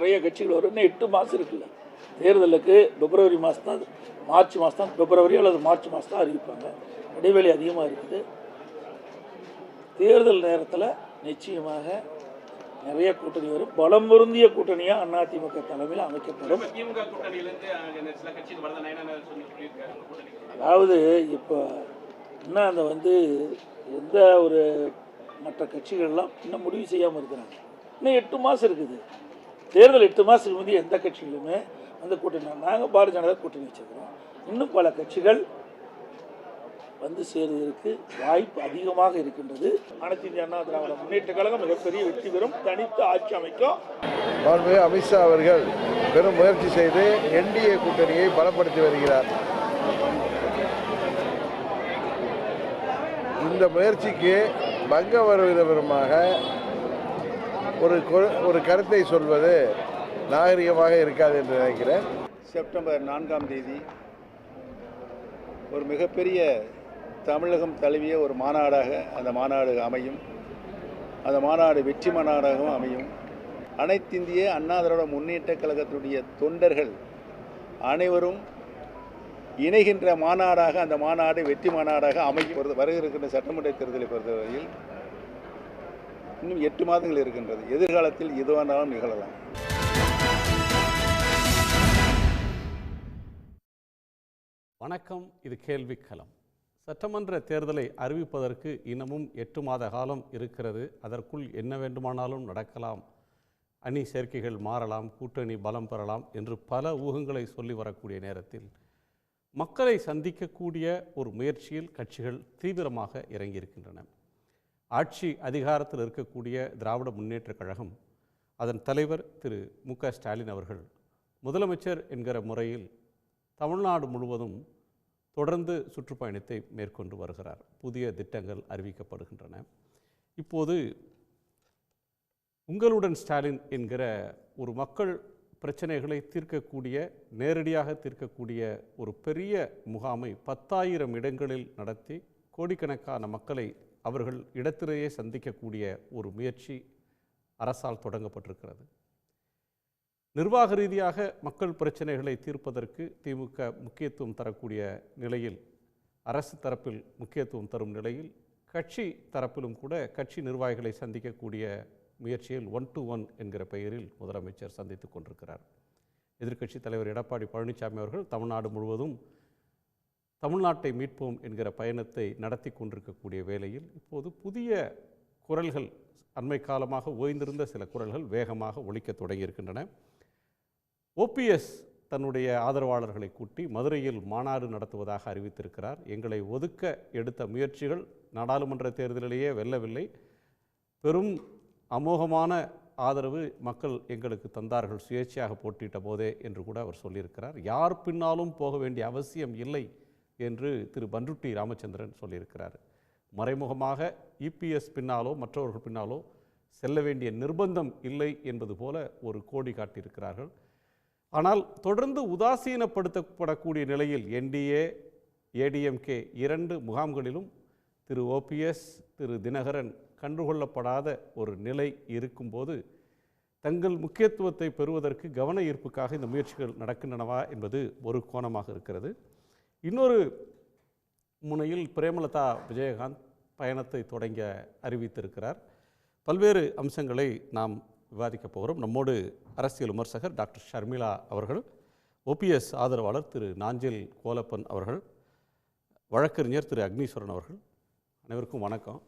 நிறைய கட்சிகள் வரும். இன்னும் 8 மாதம் இருக்குல்ல. தேர்தலுக்கு பிப்ரவரி மாதம் தான், மார்ச் மாதம் தான், பிப்ரவரி அல்லது மார்ச் மாதம் தான் அறிவிப்பாங்க. இடைவெளி அதிகமாக இருக்குது. தேர்தல் நேரத்தில் நிச்சயமாக நிறைய கூட்டணி வரும். பலம் பொருந்திய கூட்டணியாக அதிமுக தலைமையில் அமைக்கப்படும். அதாவது இப்போ இன்னும் அந்த எந்த ஒரு மற்ற கட்சிகள்லாம் இன்னும் முடிவு செய்யாமல் இருக்கிறாங்க. இன்னும் 8 மாதம் இருக்குது. தேர்தல் 8 மாதத்துக்கு முந்தைய எந்த கட்சிகளுமே அந்த கூட்டணி, நாங்கள் பாரதிய ஜனதா கூட்டணி வச்சுருக்கிறோம். இன்னும் பல கட்சிகள் வந்து சேருவதற்கு வாய்ப்பு அதிகமாக இருக்கின்றது. அனைத்து இந்திய அண்ணா திராவிட முன்னேற்ற கழகம் மிகப்பெரிய வெற்றி பெறும், தனித்து ஆட்சி அமைக்கும். மாண்புமிகு அமித்ஷா அவர்கள் பெரும் முயற்சி செய்து என்டிஏ கூட்டணியை பலப்படுத்தி வருகிறார். இந்த முயற்சிக்கு பங்கம் வருவதற்காக ஒரு கருத்தை சொல்வது நாகரிகமாக இருக்காது என்று நினைக்கிறேன். செப்டம்பர் 4ஆம் தேதி ஒரு மிகப்பெரிய தமிழகம் தழுவிய ஒரு மாநாடாக அந்த மாநாடு அமையும். அந்த மாநாடு வெற்றி மாநாடாகவும் அமையும். அனைத்திந்திய அண்ணா திராவிட முன்னேற்ற கழகத்தினுடைய தொண்டர்கள் அனைவரும் இணைகின்ற மாநாடாக அந்த மாநாடு வெற்றி மாநாடாக அமையும். வருகின்ற சட்டமன்ற தேர்தலை பொறுத்தவரையில் இன்னும் 8 மாதங்கள் இருக்கின்றது. எதிர்காலத்தில் எதுவானாலும் நிகழலாம். வணக்கம், இது கேள்விக்களம். சட்டமன்ற தேர்தலை அறிவிப்பதற்கு இன்னமும் 8 மாத காலம் இருக்கிறது. அதற்குள் என்ன வேண்டுமானாலும் நடக்கலாம், அணி சேர்க்கைகள் மாறலாம், கூட்டணி பலம் பெறலாம் என்று பல ஊகங்களை சொல்லி வரக்கூடிய நேரத்தில் மக்களை சந்திக்கக்கூடிய ஒரு முயற்சியில் கட்சிகள் தீவிரமாக இறங்கியிருக்கின்றன. ஆட்சி அதிகாரத்தில் இருக்கக்கூடிய திராவிட முன்னேற்றக் கழகம், அதன் தலைவர் திரு மு.க. ஸ்டாலின் அவர்கள் முதலமைச்சர் என்கிற முறையில் தமிழ்நாடு முழுவதும் தொடர்ந்து சுற்றுப்பயணத்தை மேற்கொண்டு வருகிறார். புதிய திட்டங்கள் அறிவிக்கப்படுகின்றன. இப்போது உங்களுடன் ஸ்டாலின் என்கிற ஒரு மக்கள் பிரச்சனைகளை தீர்க்கக்கூடிய, நேரடியாக தீர்க்கக்கூடிய ஒரு பெரிய முகாமை 10,000 இடங்களில் நடத்தி கோடிக்கணக்கான மக்களை அவர்கள் இடத்திலேயே சந்திக்கக்கூடிய ஒரு முயற்சி அரசால் தொடங்கப்பட்டிருக்கிறது. நிர்வாக ரீதியாக மக்கள் பிரச்சனைகளை தீர்ப்பதற்கு திமுக முக்கியத்துவம் தரக்கூடிய நிலையில், அரசு தரப்பில் முக்கியத்துவம் தரும் நிலையில், கட்சி தரப்பிலும் கூட கட்சி நிர்வாகிகளை சந்திக்கக்கூடிய முயற்சியில் 1-to-1 என்கிற பெயரில் முதலமைச்சர் சந்தித்துக் கொண்டிருக்கிறார். எதிர்க்கட்சி தலைவர் எடப்பாடி பழனிசாமி அவர்கள் தமிழ்நாடு முழுவதும் தமிழ்நாட்டை மீட்போம் என்கிற பயணத்தை நடத்தி கொண்டிருக்கக்கூடிய வேளையில் இப்போது புதிய குரல்கள், அண்மை காலமாக ஓய்ந்திருந்த சில குரல்கள் வேகமாக ஒலிக்க தொடங்கியிருக்கின்றன. OPS தன்னுடைய ஆதரவாளர்களை கூட்டி மதுரையில் மாநாடு நடத்துவதாக அறிவித்திருக்கிறார். எங்களை ஒதுக்க எடுத்த முயற்சிகள் நாடாளுமன்ற தேர்தலிலேயே வெல்லவில்லை, பெரும் அமோகமான ஆதரவு மக்கள் எங்களுக்கு தந்தார்கள் சுயேட்சையாக போட்டியிட்ட போதே என்று கூட அவர் சொல்லியிருக்கிறார். யார் பின்னாலும் போக வேண்டிய அவசியம் இல்லை என்று திரு பண்ருட்டி ராமச்சந்திரன் சொல்லியிருக்கிறார். மறைமுகமாக EPS பின்னாலோ மற்றவர்கள் பின்னாலோ செல்ல வேண்டிய நிர்பந்தம் இல்லை என்பது போல ஒரு கோடி காட்டியிருக்கிறார்கள். ஆனால் தொடர்ந்து உதாசீனப்படுத்தப்படக்கூடிய நிலையில் NDA, ADMK 2 முகாம்களிலும் திரு OPS, திரு தினகரன் கண்டுகொள்ளப்படாத ஒரு நிலை இருக்கும்போது தங்கள் முக்கியத்துவத்தை பெறுவதற்கு கவன ஈர்ப்புக்காக இந்த முயற்சிகள் நடக்கின்றனவா என்பது ஒரு கோணமாக இருக்கிறது. இன்னொரு முனையில் பிரேமலதா விஜயகாந்த் பயணத்தை தொடங்க அறிவித்திருக்கிறார். பல்வேறு அம்சங்களை நாம் விவாதிக்கப் போகிறோம். நம்மோடு அரசியல் விமர்சகர் டாக்டர் ஷர்மிளா அவர்கள், OPS ஆதரவாளர் திரு நாஞ்சில் கோலப்பன் அவர்கள், வழக்கறிஞர் திரு அக்னீஸ்வரன் அவர்கள். அனைவருக்கும் வணக்கம்.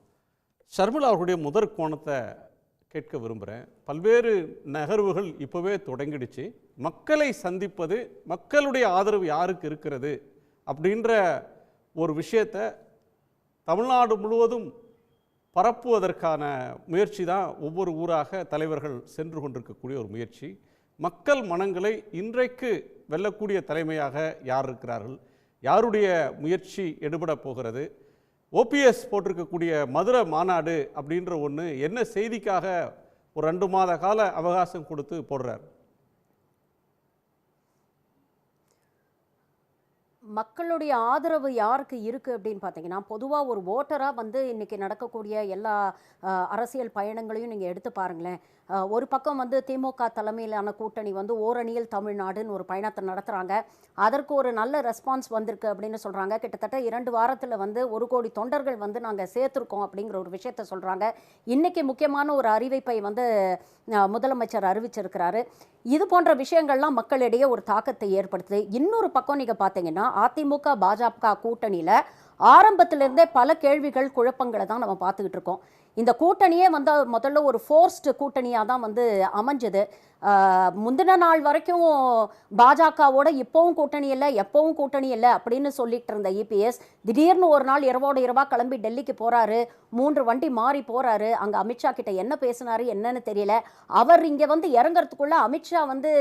ஷர்மிளா அவர்களுடைய முதற் கோணத்தை கேட்க விரும்புகிறேன். பல்வேறு நகர்வுகள் இப்போவே தொடங்கிடுச்சு. மக்களை சந்திப்பது, மக்களுடைய ஆதரவு யாருக்கு இருக்கிறது அப்படின்ற ஒரு விஷயத்தை தமிழ்நாடு முழுவதும் பரப்புவதற்கான முயற்சி தான் ஒவ்வொரு ஊராக தலைவர்கள் சென்று கொண்டிருக்கக்கூடிய ஒரு முயற்சி. மக்கள் மனங்களை இன்றைக்கு வெல்லக்கூடிய தலைமையாக யார் இருக்கிறார்கள், யாருடைய முயற்சி எடுபட போகிறது, OPS போட்டிருக்கக்கூடிய மதுரை மாநாடு அப்படின்ற ஒன்று என்ன செய்திக்காக ஒரு 2 மாத கால அவகாசம் கொடுத்து போடுறார்? மக்களுடைய ஆதரவு யாருக்கு இருக்கு அப்படின்னு பார்த்தீங்கன்னா, பொதுவாக ஒரு ஓட்டரா வந்து இன்னைக்கு நடக்கக்கூடிய எல்லா அரசியல் பயணங்களையும் நீங்க எடுத்து பாருங்களேன். ஒரு பக்கம் வந்து திமுக தலைமையிலான கூட்டணி வந்து ஓரணியில் தமிழ்நாடுன்னு ஒரு பயணத்தை நடத்துறாங்க. அதற்கு ஒரு நல்ல ரெஸ்பான்ஸ் வந்திருக்கு அப்படின்னு சொல்றாங்க. கிட்டத்தட்ட 2 வாரத்தில் வந்து 1 கோடி தொண்டர்கள் வந்து நாங்கள் சேர்த்துருக்கோம் அப்படிங்கிற ஒரு விஷயத்த சொல்றாங்க. இன்னைக்கு முக்கியமான ஒரு அறிவிப்பை வந்து முதலமைச்சர் அறிவிச்சிருக்கிறாரு. இது போன்ற விஷயங்கள்லாம் மக்களிடையே ஒரு தாக்கத்தை ஏற்படுத்துது. இன்னொரு பக்கம் நீங்க பார்த்தீங்கன்னா, அதிமுக பாஜக கூட்டணியில ஆரம்பத்திலிருந்தே பல கேள்விகள் குழப்பங்களை தான் நம்ம பார்த்துக்கிட்டு இருக்கோம். இந்த கூட்டணியே வந்து முதல்ல ஒரு ஃபோர்ஸ்டு கூட்டணியாக தான் வந்து அமைஞ்சது. முந்தின நாள் வரைக்கும் பாஜகவோட இப்போவும் கூட்டணி இல்லை, எப்பவும் கூட்டணி இல்லை அப்படின்னு சொல்லிட்டு இருந்த இபிஎஸ் திடீர்னு ஒரு நாள் இரவோட இரவா கிளம்பி டெல்லிக்கு போறாரு. 3 வண்டி மாறி போறாரு. அங்க அமித்ஷா கிட்ட என்ன பேசினாரு என்னன்னு தெரியல. அவர் இங்க வந்து இறங்கறதுக்குள்ள அமித்ஷா வந்து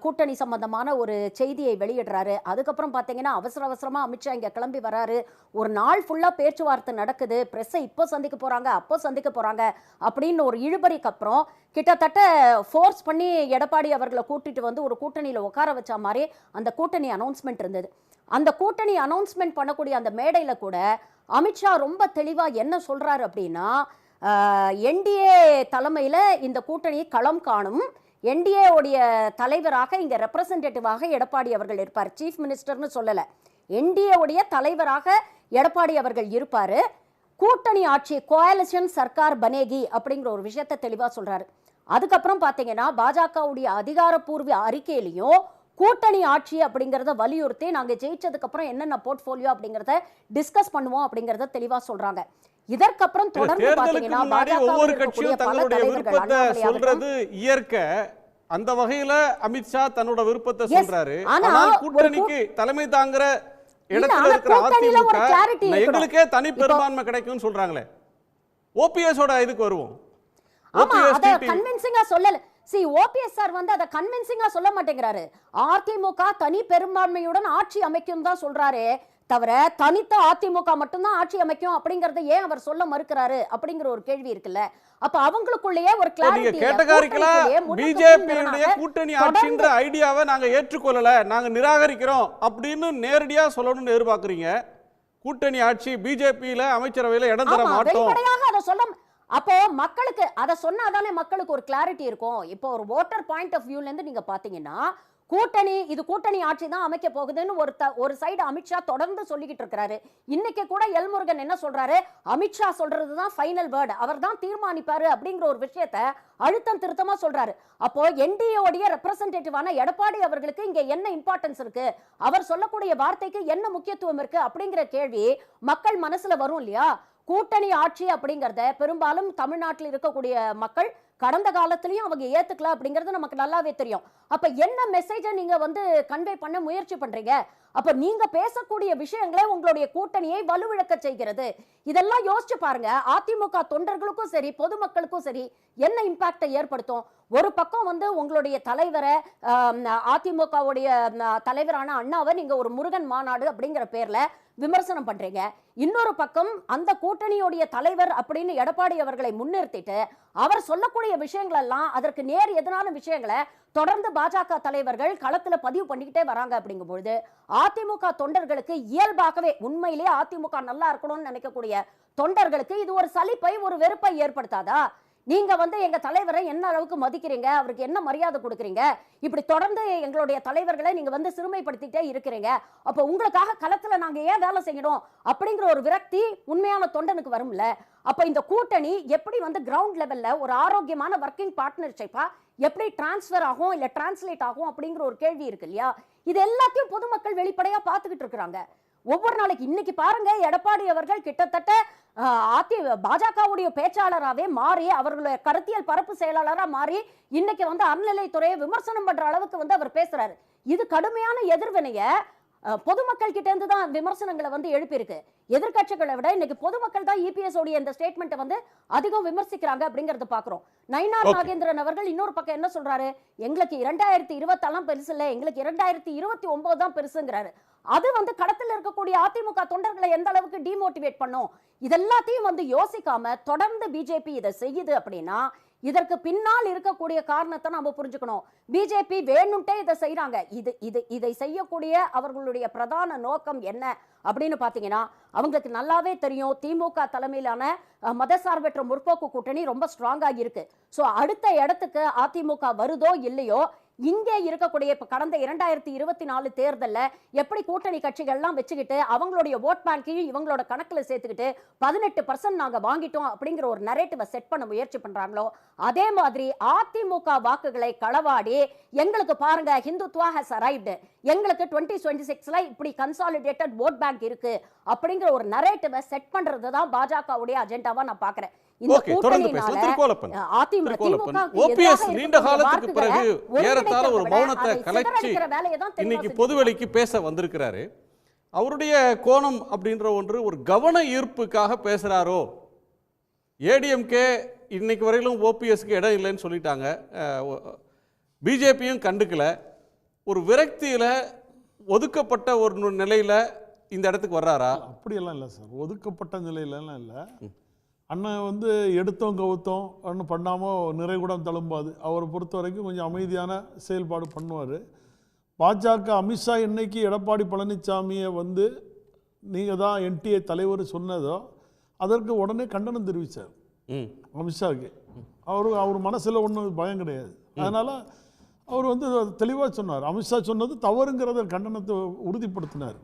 கூட்டணி சம்பந்தமான ஒரு செய்தியை வெளியிடுறாரு. அதுக்கப்புறம் பார்த்தீங்கன்னா அவசரமா அமித்ஷா இங்க கிளம்பி வராரு. ஒரு நாள் ஃபுல்லா பேச்சுவார்த்தை நடக்குது. பிரஸ்ஸை இப்போ சந்திக்க போறாங்க, அப்போ சந்திக்க போறாங்க அப்படின்னு ஒரு இழுபறிக்கு அப்புறம் கிட்டத்தட்ட ஃபோர்ஸ் பண்ணி எடப்பாடி அவர்களை கூட்டிட்டு வந்து ஒரு கூட்டணியில உட்கார வச்ச மாதிரி அந்த கூட்டணி அனௌன்ஸ்மெண்ட் இருந்தது. அந்த கூட்டணி அனௌன்ஸ்மெண்ட் பண்ணக்கூடிய அந்த மேடையில கூட அமித்ஷா ரொம்ப தெளிவா என்ன சொல்றாரு அப்படின்னா, என்டிஏ தலைமையில இந்த கூட்டணி களம் காணும். என்டிஏ உடைய தலைவராக இங்க ரெப்ரசன்டேட்டிவாக எடப்பாடி அவர்கள் இருப்பார். சீஃப் மினிஸ்டர்னு சொல்லல, என்டிஏ உடைய தலைவராக எடப்பாடி அவர்கள் இருப்பாரு. கூட்டணி ஆட்சி கோயலிஷன் சர்க்கார் பனேகி அப்படிங்கிற ஒரு விஷயத்தை தெளிவா சொல்றாரு. அதுக்கப்புறம் பாத்தீங்கன்னா பாஜகவுடைய அதிகாரப்பூர்வ அறிக்கையிலையும் கூட்டணி ஆட்சி அப்படிங்கறத வலியுறுத்தி நாங்க ஜெயிச்சதுக்கு அப்புறம் என்னென்ன போர்ட்ஃபோலியோ அப்படிங்கறத டிஸ்கஸ் பண்ணுவோம் அப்படிங்கறத தெளிவா சொல்றாங்க. இதற்கப்புறம் தொடர்ந்து பாத்தீங்கன்னா ஒவ்வொரு கட்சியும் தங்களுடைய விருப்பத்தை சொல்றது இயற்கை. அந்த வகையில அமித்ஷா தன்னோட விருப்பத்தை சொல்றாரு. ஆனால் கூட்டணிக்கு தலைமை தாங்குற இடத்துல இருக்கிற அதிமுக எங்களுக்கே தனி பெரும்பான்மை கிடைக்கும்னு சொல்றாங்களே. ஓபிஎஸ் ஓட இதுக்கு வருவோம். ஆமா, அத கன்வின்சிங்கா சொல்லல. ஓபிஎஸ் சார் வந்து அதை கன்வின்சிங்கா சொல்ல மாட்டேங்கிறாரு. அதிமுக தனி பெரும்பான்மையுடன் ஆட்சி அமைக்கும் தான் சொல்றாரு தவிர தனித்த அதிமுக மட்டும்தான் ஆட்சி அமைக்கும் அப்படிங்கறத ஏன் அவர் சொல்ல மறுக்கிறாரு அப்படிங்கிற ஒரு கேள்வி இருக்குல்ல. அப்ப அவங்களுக்குள்ளேயே ஒரு கிளாரிட்டி கேட்டகாரிக்கலா பிஜேபியுடைய கூட்டணி ஆட்சின்ற ஐடியாவை நாங்க ஏற்றுக்கொள்ளல, நாங்க நிராகரிக்கிறோம் அப்படின்னு நேரடியா சொல்லணும்னு எதிர்பார்க்கறீங்க. கூட்டணி ஆட்சி பிஜேபியில அமைச்சரவையில இடம் தர மாட்டோம் அதை சொல்ல. அப்போ மக்களுக்கு அதை சொன்னாதானே மக்களுக்கு ஒரு கிளாரிட்டி இருக்கும். இப்போ ஒரு வோட்டர் பாயிண்ட் ஆஃப் வியூல இருந்து நீங்க பாத்தீங்கன்னா கூட்டணி இது கூட்டணி ஆட்சி தான் அமைக்க போகுதுன்னு ஒரு சைடு அமித்ஷா தொடர்ந்து சொல்லிக்கிட்டு இருக்காரு. இன்னைக்கு கூட எல்முருகன் என்ன சொல்றாரு, அமித்ஷா சொல்றதுதான் ஃபைனல் வேர்டு, அவர் தான் தீர்மானிப்பாரு அப்படிங்கிற ஒரு விஷயத்த அழுத்தம் திருத்தமா சொல்றாரு. அப்போ என்டிஏ உடைய ரெப்ரசன்டேட்டிவான எடப்பாடி அவர்களுக்கு இங்க என்ன இம்பார்ட்டன்ஸ் இருக்கு, அவர் சொல்லக்கூடிய வார்த்தைக்கு என்ன முக்கியத்துவம் இருக்கு அப்படிங்கிற கேள்வி மக்கள் மனசுல வரும் இல்லையா. கூட்டணி ஆட்சி அப்படிங்கறத பெரும்பாலும் தமிழ்நாட்டில் இருக்கக்கூடிய மக்கள் கடந்த காலத்திலயும் அவங்க ஏத்துக்கல அப்படிங்கிறது நமக்கு நல்லாவே தெரியும். அப்ப என்ன மெசேஜை நீங்க வந்து கன்வே பண்ண முயற்சி பண்றீங்க? அப்ப நீங்க பேசக்கூடிய விஷயங்களே உங்களுடைய கூட்டணியை வலுவிழக்க செய்கிறது. இதெல்லாம் யோசிச்சு பாருங்க. அதிமுக தொண்டர்களுக்கும் சரி பொதுமக்களுக்கும் சரி என்ன இம்பாக்டை ஏற்படுத்தும்? ஒரு பக்கம் வந்து உங்களுடைய தலைவரை அதிமுகவுடைய தலைவரான அண்ணாவை நீங்க ஒரு முருகன் மாநாடு அப்படிங்கிற பேர்ல விமர்சனம் பண்றீங்க. இன்னொரு பக்கம் அந்த கூட்டணியுடைய தலைவர் அப்படின்னு எடப்பாடி அவர்களை முன்னிறுத்திட்டு அவர் சொல்லக்கூடிய விஷயங்கள் எல்லாம் அதற்கு நேர் எதிரான விஷயங்களை தொடர்ந்து பாஜக தலைவர்கள் களத்துல பதிவு பண்ணிக்கிட்டே வராங்க. அப்படிங்கும்பொழுது அதிமுக தொண்டர்களுக்கு இயல்பாகவே உண்மையிலேயே அதிமுக நல்லா இருக்கணும்னு நினைக்கக்கூடிய தொண்டர்களுக்கு இது ஒரு சலிப்பை ஒரு வெறுப்பை ஏற்படுத்தாதா? நீங்க வந்து எங்க தலைவரை என்ன அளவுக்கு மதிக்கிறீங்க, அவருக்கு என்ன மரியாதை கொடுக்குறீங்க, இப்படி தொடர்ந்து எங்களுடைய தலைவர்களை நீங்க வந்து சிறுமைப்படுத்திட்டே இருக்கிறீங்க. அப்ப உங்களுக்காக களத்துல நாங்க ஏன் வேலை செய்யணும் அப்படிங்கிற ஒரு விரக்தி உண்மையான தொண்டனுக்கு வரும்ல. அப்ப இந்த கூட்டணி எப்படி வந்து கிரவுண்ட் லெவல்ல ஒரு ஆரோக்கியமான ஒர்க்கிங் பார்ட்னர்ஷிப்பா எப்படி டிரான்ஸ்ஃபர் ஆகும் இல்ல டிரான்ஸ்லேட் ஆகும் அப்படிங்கிற ஒரு கேள்வி இருக்கு இல்லையா. இது எல்லாத்தையும் பொதுமக்கள் வெளிப்படையா பார்த்துக்கிட்டு இருக்கிறாங்க. ஒவ்வொரு நாளைக்கு இன்னைக்கு பாருங்க, எடப்பாடி அவர்கள் கிட்டத்தட்ட பாஜகவுடைய பேச்சாளராகவே மாறி அவர்களுடைய கருத்தியல் பரப்பு செயலாளராக மாறி இன்னைக்கு வந்து அறநிலைத்துறையை விமர்சனம் பண்ற அளவுக்கு வந்து அவர் பேசுறாரு. இது கடுமையான எதிர்வினைய பொதுமக்கள் கிட்ட இருந்து தான் விமர்சனங்களை வந்து எழுப்பியிருக்கு. எதிர்கட்சிகளை விட இன்னைக்கு பொதுமக்கள் தான் இபிஎஸ் உடைய இந்த ஸ்டேட்மெண்ட்டை வந்து அதிகம் விமர்சிக்கிறாங்க அப்படிங்கறத பாக்குறோம். நயினார் நாகேந்திரன் அவர்கள் இன்னொரு பக்கம் என்ன சொல்றாரு, எங்களுக்கு 2024 பெருசு இல்ல, எங்களுக்கு 2029 தான் பெருசுங்கிறாரு. அது வந்து களத்தில் இருக்கக்கூடிய அதிமுக தொண்டர்களை எந்த அளவுக்கு டிமோட்டிவேட் பண்ணும்? இதெல்லாத்தையும் வந்து யோசிக்காம தொடர்ந்து பிஜேபி இதை செய்யுது அப்படின்னா இதற்கு பின்னால் இருக்கக்கூடிய காரணத்தை நாம புரிஞ்சுக்கணும். பிஜேபி வேணும்ட்டே இதை செய்யறாங்க. இதை செய்யக்கூடிய அவர்களுடைய பிரதான நோக்கம் என்ன அப்படின்னு பாத்தீங்கன்னா, அவங்களுக்கு நல்லாவே தெரியும் திமுக தலைமையிலான மதசார்பற்ற முற்போக்கு கூட்டணி ரொம்ப ஸ்ட்ராங்கா இருக்கு. சோ அடுத்த இடத்துக்கு அதிமுக வருதோ இல்லையோ, இங்கே இருக்கக்கூடிய இப்ப கடந்த 2024 தேர்தல்ல எப்படி கூட்டணி கட்சிகள்லாம் வச்சுக்கிட்டு அவங்களுடைய ஓட் பேங்கையும் இவங்களோட கணக்குல சேர்த்துக்கிட்டு 18% நாங்க வாங்கிட்டோம் அப்படிங்கிற ஒரு நரேட்டிவை செட் பண்ண முயற்சி பண்றாங்களோ, அதே மாதிரி அதிமுக வாக்குகளை களவாடி எங்களுக்கு பாருங்க ஹிந்துத்வா ஹஸ் அரைவ்டு, எங்களுக்கு 2026ல இப்படி கன்சாலிடேட்டட் ஓட் பேங்க் இருக்கு அப்படிங்கிற ஒரு நரேட்டிவை செட் பண்றதுதான் பாஜகவுடைய அஜெண்டாவா நான் பாக்குறேன். இந்த கூட்டணியினால ஓபிஎஸ் நீண்ட காலத்துக்கு பிறகு ஏறத்தாழ ஒரு மௌனத்தை கலைச்சி இன்னைக்கு பொதுவெளிக்கு பேச வந்திருக்கிறாரு. அவருடைய கோணம் அப்படின்ற ஒன்று ஒரு கவன ஈர்ப்புக்காக பேசுறாரோ? ஏடிஎம்கே இன்னைக்கு வரையிலும் ஓபிஎஸ்க்கு இடம் இல்லைன்னு சொல்லிட்டாங்க, பிஜேபியும் கண்டுக்கல, ஒரு விரக்தியில ஒதுக்கப்பட்ட ஒரு நிலையில இந்த இடத்துக்கு வர்றாரா? அப்படியெல்லாம் இல்லை சார், ஒதுக்கப்பட்ட நிலையிலலாம் இல்லை. அண்ணன் வந்து எடுத்தோம் கவுத்தோம் ஒன்றும் பண்ணாமல் நிறைகுடம் தழும்பாது. அவரை பொறுத்த வரைக்கும் கொஞ்சம் அமைதியான செயல்பாடு பண்ணுவார். பாஜக அமித்ஷா இன்னைக்கு எடப்பாடி பழனிசாமியை வந்து நீங்கள் தான் என்டிஏ தலைவர் சொன்னதோ அதற்கு உடனே கண்டனம் தெரிவித்தார் அமித்ஷாவுக்கு. அவர் மனசில் ஒன்றும் பயம் கிடையாது. அதனால் அவர் வந்து தெளிவாக சொன்னார். அமித்ஷா சொன்னது தவறுங்கிறத கண்டனத்தை உறுதிப்படுத்தினார்.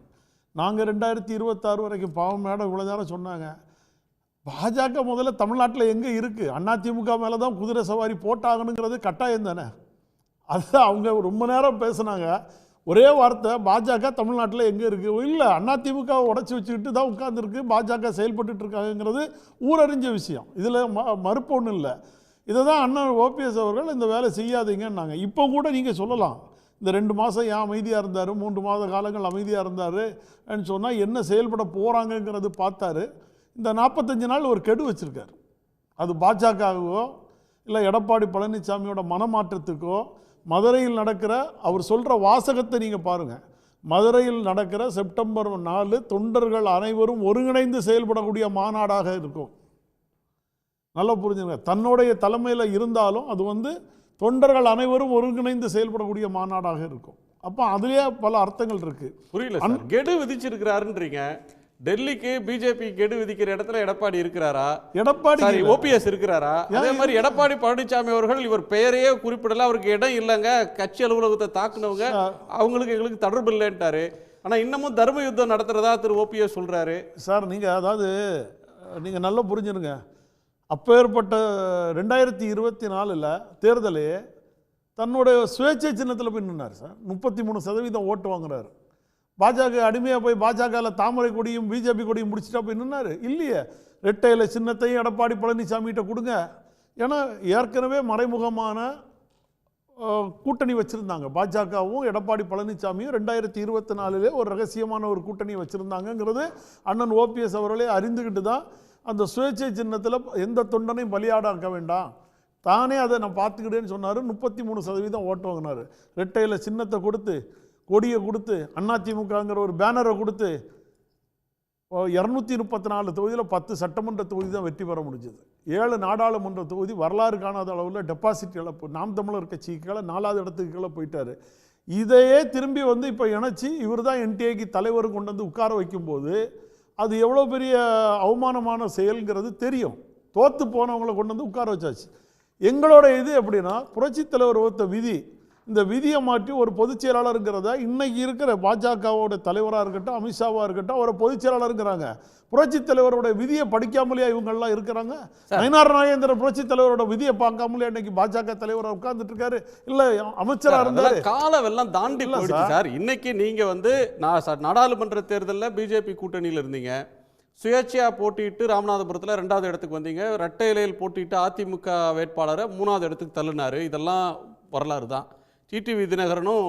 நாங்கள் 2026 வரைக்கும் பாவம் மேடம் இவ்வளோ நேரம் சொன்னாங்க. பாஜக முதல்ல தமிழ்நாட்டில் எங்கே இருக்குது? அதிமுக மேலே தான் குதிரை சவாரி போட்டாகணுங்கிறது கட்டாயம் தானே. அதுதான் அவங்க ரொம்ப நேரம் பேசுனாங்க. ஒரே வார்த்தை, பாஜக தமிழ்நாட்டில் எங்கே இருக்குது? இல்லை, அதிமுகவை உடச்சி வச்சுக்கிட்டு தான் உட்கார்ந்துருக்கு, பாஜக செயல்பட்டு இருக்காங்கிறது ஊரறிஞ்ச விஷயம். இதில் மறுப்பு ஒன்றும் இல்லை. இதை தான் அண்ணன் ஓபிஎஸ் அவர்கள் இந்த வேலை செய்யாதீங்கன்னாங்க. இப்போ கூட நீங்கள் சொல்லலாம், இந்த 2 மாதம் ஏன் அமைதியாக இருந்தார், 3 மாத காலங்கள் அமைதியாக இருந்தாருன்னு சொன்னால் என்ன செயல்பட போகிறாங்கங்கிறது பார்த்தாரு. இந்த 45 நாள் ஒரு கெடு வச்சுருக்கார். அது பாஜகவோ இல்லை எடப்பாடி பழனிசாமியோட மனமாற்றத்துக்கோ, மதுரையில் நடக்கிற அவர் சொல்கிற வாசகத்தை நீங்கள் பாருங்கள். மதுரையில் நடக்கிற செப்டம்பர் 4 தொண்டர்கள் அனைவரும் ஒருங்கிணைந்து செயல்படக்கூடிய மாநாடாக இருக்கும். நல்லா புரிஞ்சுங்க. தன்னுடைய தலைமையில் இருந்தாலும் அது வந்து தொண்டர்கள் அனைவரும் ஒருங்கிணைந்து செயல்படக்கூடிய மாநாடாக இருக்கும். அப்போ அதுலேயே பல அர்த்தங்கள் இருக்குது. புரியல, கெடு விதிச்சிருக்கிறாருன்றீங்க. டெல்லிக்கு பிஜேபி கெடு விதிக்கிற இடத்துல எடப்பாடி இருக்கிறாரா? எடப்பாடி ஓபிஎஸ் இருக்கிறாரா? அதே மாதிரி எடப்பாடி பழனிசாமி அவர்கள் இவர் பெயரையே குறிப்பிடல, அவருக்கு இடம் இல்லைங்க, கட்சி அலுவலகத்தை தாக்குனவங்க அவங்களுக்கு எங்களுக்கு தொடர்பு இல்லைன்ட்டாரு. ஆனால் இன்னமும் தர்ம யுத்தம் நடத்துறதா திரு ஓபிஎஸ் சொல்றாரு. சார் நீங்கள் அதாவது நீங்கள் நல்லா புரிஞ்சுருங்க. அப்பேற்பட்ட 2024 தேர்தலே தன்னுடைய சுயேட்சை சின்னத்தில் போய் நின்னார் சார். 33% ஓட்டு வாங்குறாரு. பாஜக அடிமையாக போய் பாஜகவில் தாமரை கொடியும் பிஜேபி கொடியும் முடிச்சுட்டா போய் நின்னார் இல்லையே. ரெட்டையில சின்னத்தையும் எடப்பாடி பழனிசாமிகிட்ட கொடுங்க. ஏன்னா ஏற்கனவே மறைமுகமான கூட்டணி வச்சுருந்தாங்க. பாஜகவும் எடப்பாடி பழனிசாமியும் 2024 ஒரு ரகசியமான ஒரு கூட்டணி வச்சுருந்தாங்கங்கிறது அண்ணன் ஓபிஎஸ் அவர்களே அறிந்துக்கிட்டு தான் அந்த சுயேட்சை சின்னத்தில் எந்த தொண்டனையும் பலியாடாக்க வேண்டாம், தானே அதை நான் பார்த்துக்கிட்டேன்னு சொன்னார். 33% ஓட்டு வாங்கினார். ரெட்டையில சின்னத்தை கொடுத்து, கொடியை கொடுத்து, அதிமுகங்கிற ஒரு பேனரை கொடுத்து 234 தொகுதியில் 10 சட்டமன்ற தொகுதி தான் வெற்றி பெற முடிஞ்சது. 7 நாடாளுமன்ற தொகுதி வரலாறு காணாத அளவில் டெபாசிட் இழப்பு. நாம் தமிழர் கட்சிக்கு கீழே 4வது இடத்துக்கு கீழே போயிட்டார். இதையே திரும்பி வந்து இப்போ இணைச்சி இவர் தான் என்டிஏக்கு தலைவர் கொண்டு வந்து உட்கார வைக்கும்போது அது எவ்வளோ பெரிய அவமானமான செயல்ங்கிறது தெரியும். தோற்று போனவங்களை கொண்டு வந்து உட்கார வச்சாச்சு. எங்களோட இது எப்படின்னா, புரட்சித் தலைவர் ஒருத்த விதி, இந்த விதியை மாற்றி ஒரு பொதுச் செயலாளருங்கிறத இன்னைக்கு இருக்கிற பாஜகவோட தலைவராக இருக்கட்டும், அமித்ஷாவாக இருக்கட்டும், அவரை பொதுச் செயலாளருங்கிறாங்க. புரட்சித் தலைவரோட விதியை படிக்காமலேயே இவங்கெல்லாம் இருக்கிறாங்க. நயினார் நாகேந்திர புரட்சித் தலைவரோட விதியை பார்க்காமலே இன்னைக்கு பாஜக தலைவராக உட்கார்ந்துட்டு இருக்காரு. இல்லை அமைச்சராக இருந்தாரு. காலம் எல்லாம் தாண்டி போயிடுச்சு சார். இன்னைக்கு நீங்க வந்து நாடாளுமன்ற தேர்தலில் பிஜேபி கூட்டணியில் இருந்தீங்க, சுயேட்சையா போட்டிட்டு ராமநாதபுரத்தில் 2வது இடத்துக்கு வந்தீங்க, இரட்டை இலையில் போட்டிட்டு அதிமுக வேட்பாளரை 3வது இடத்துக்கு தள்ளினாரு. இதெல்லாம் வரலாறு தான். டிடிவி தினகரனும்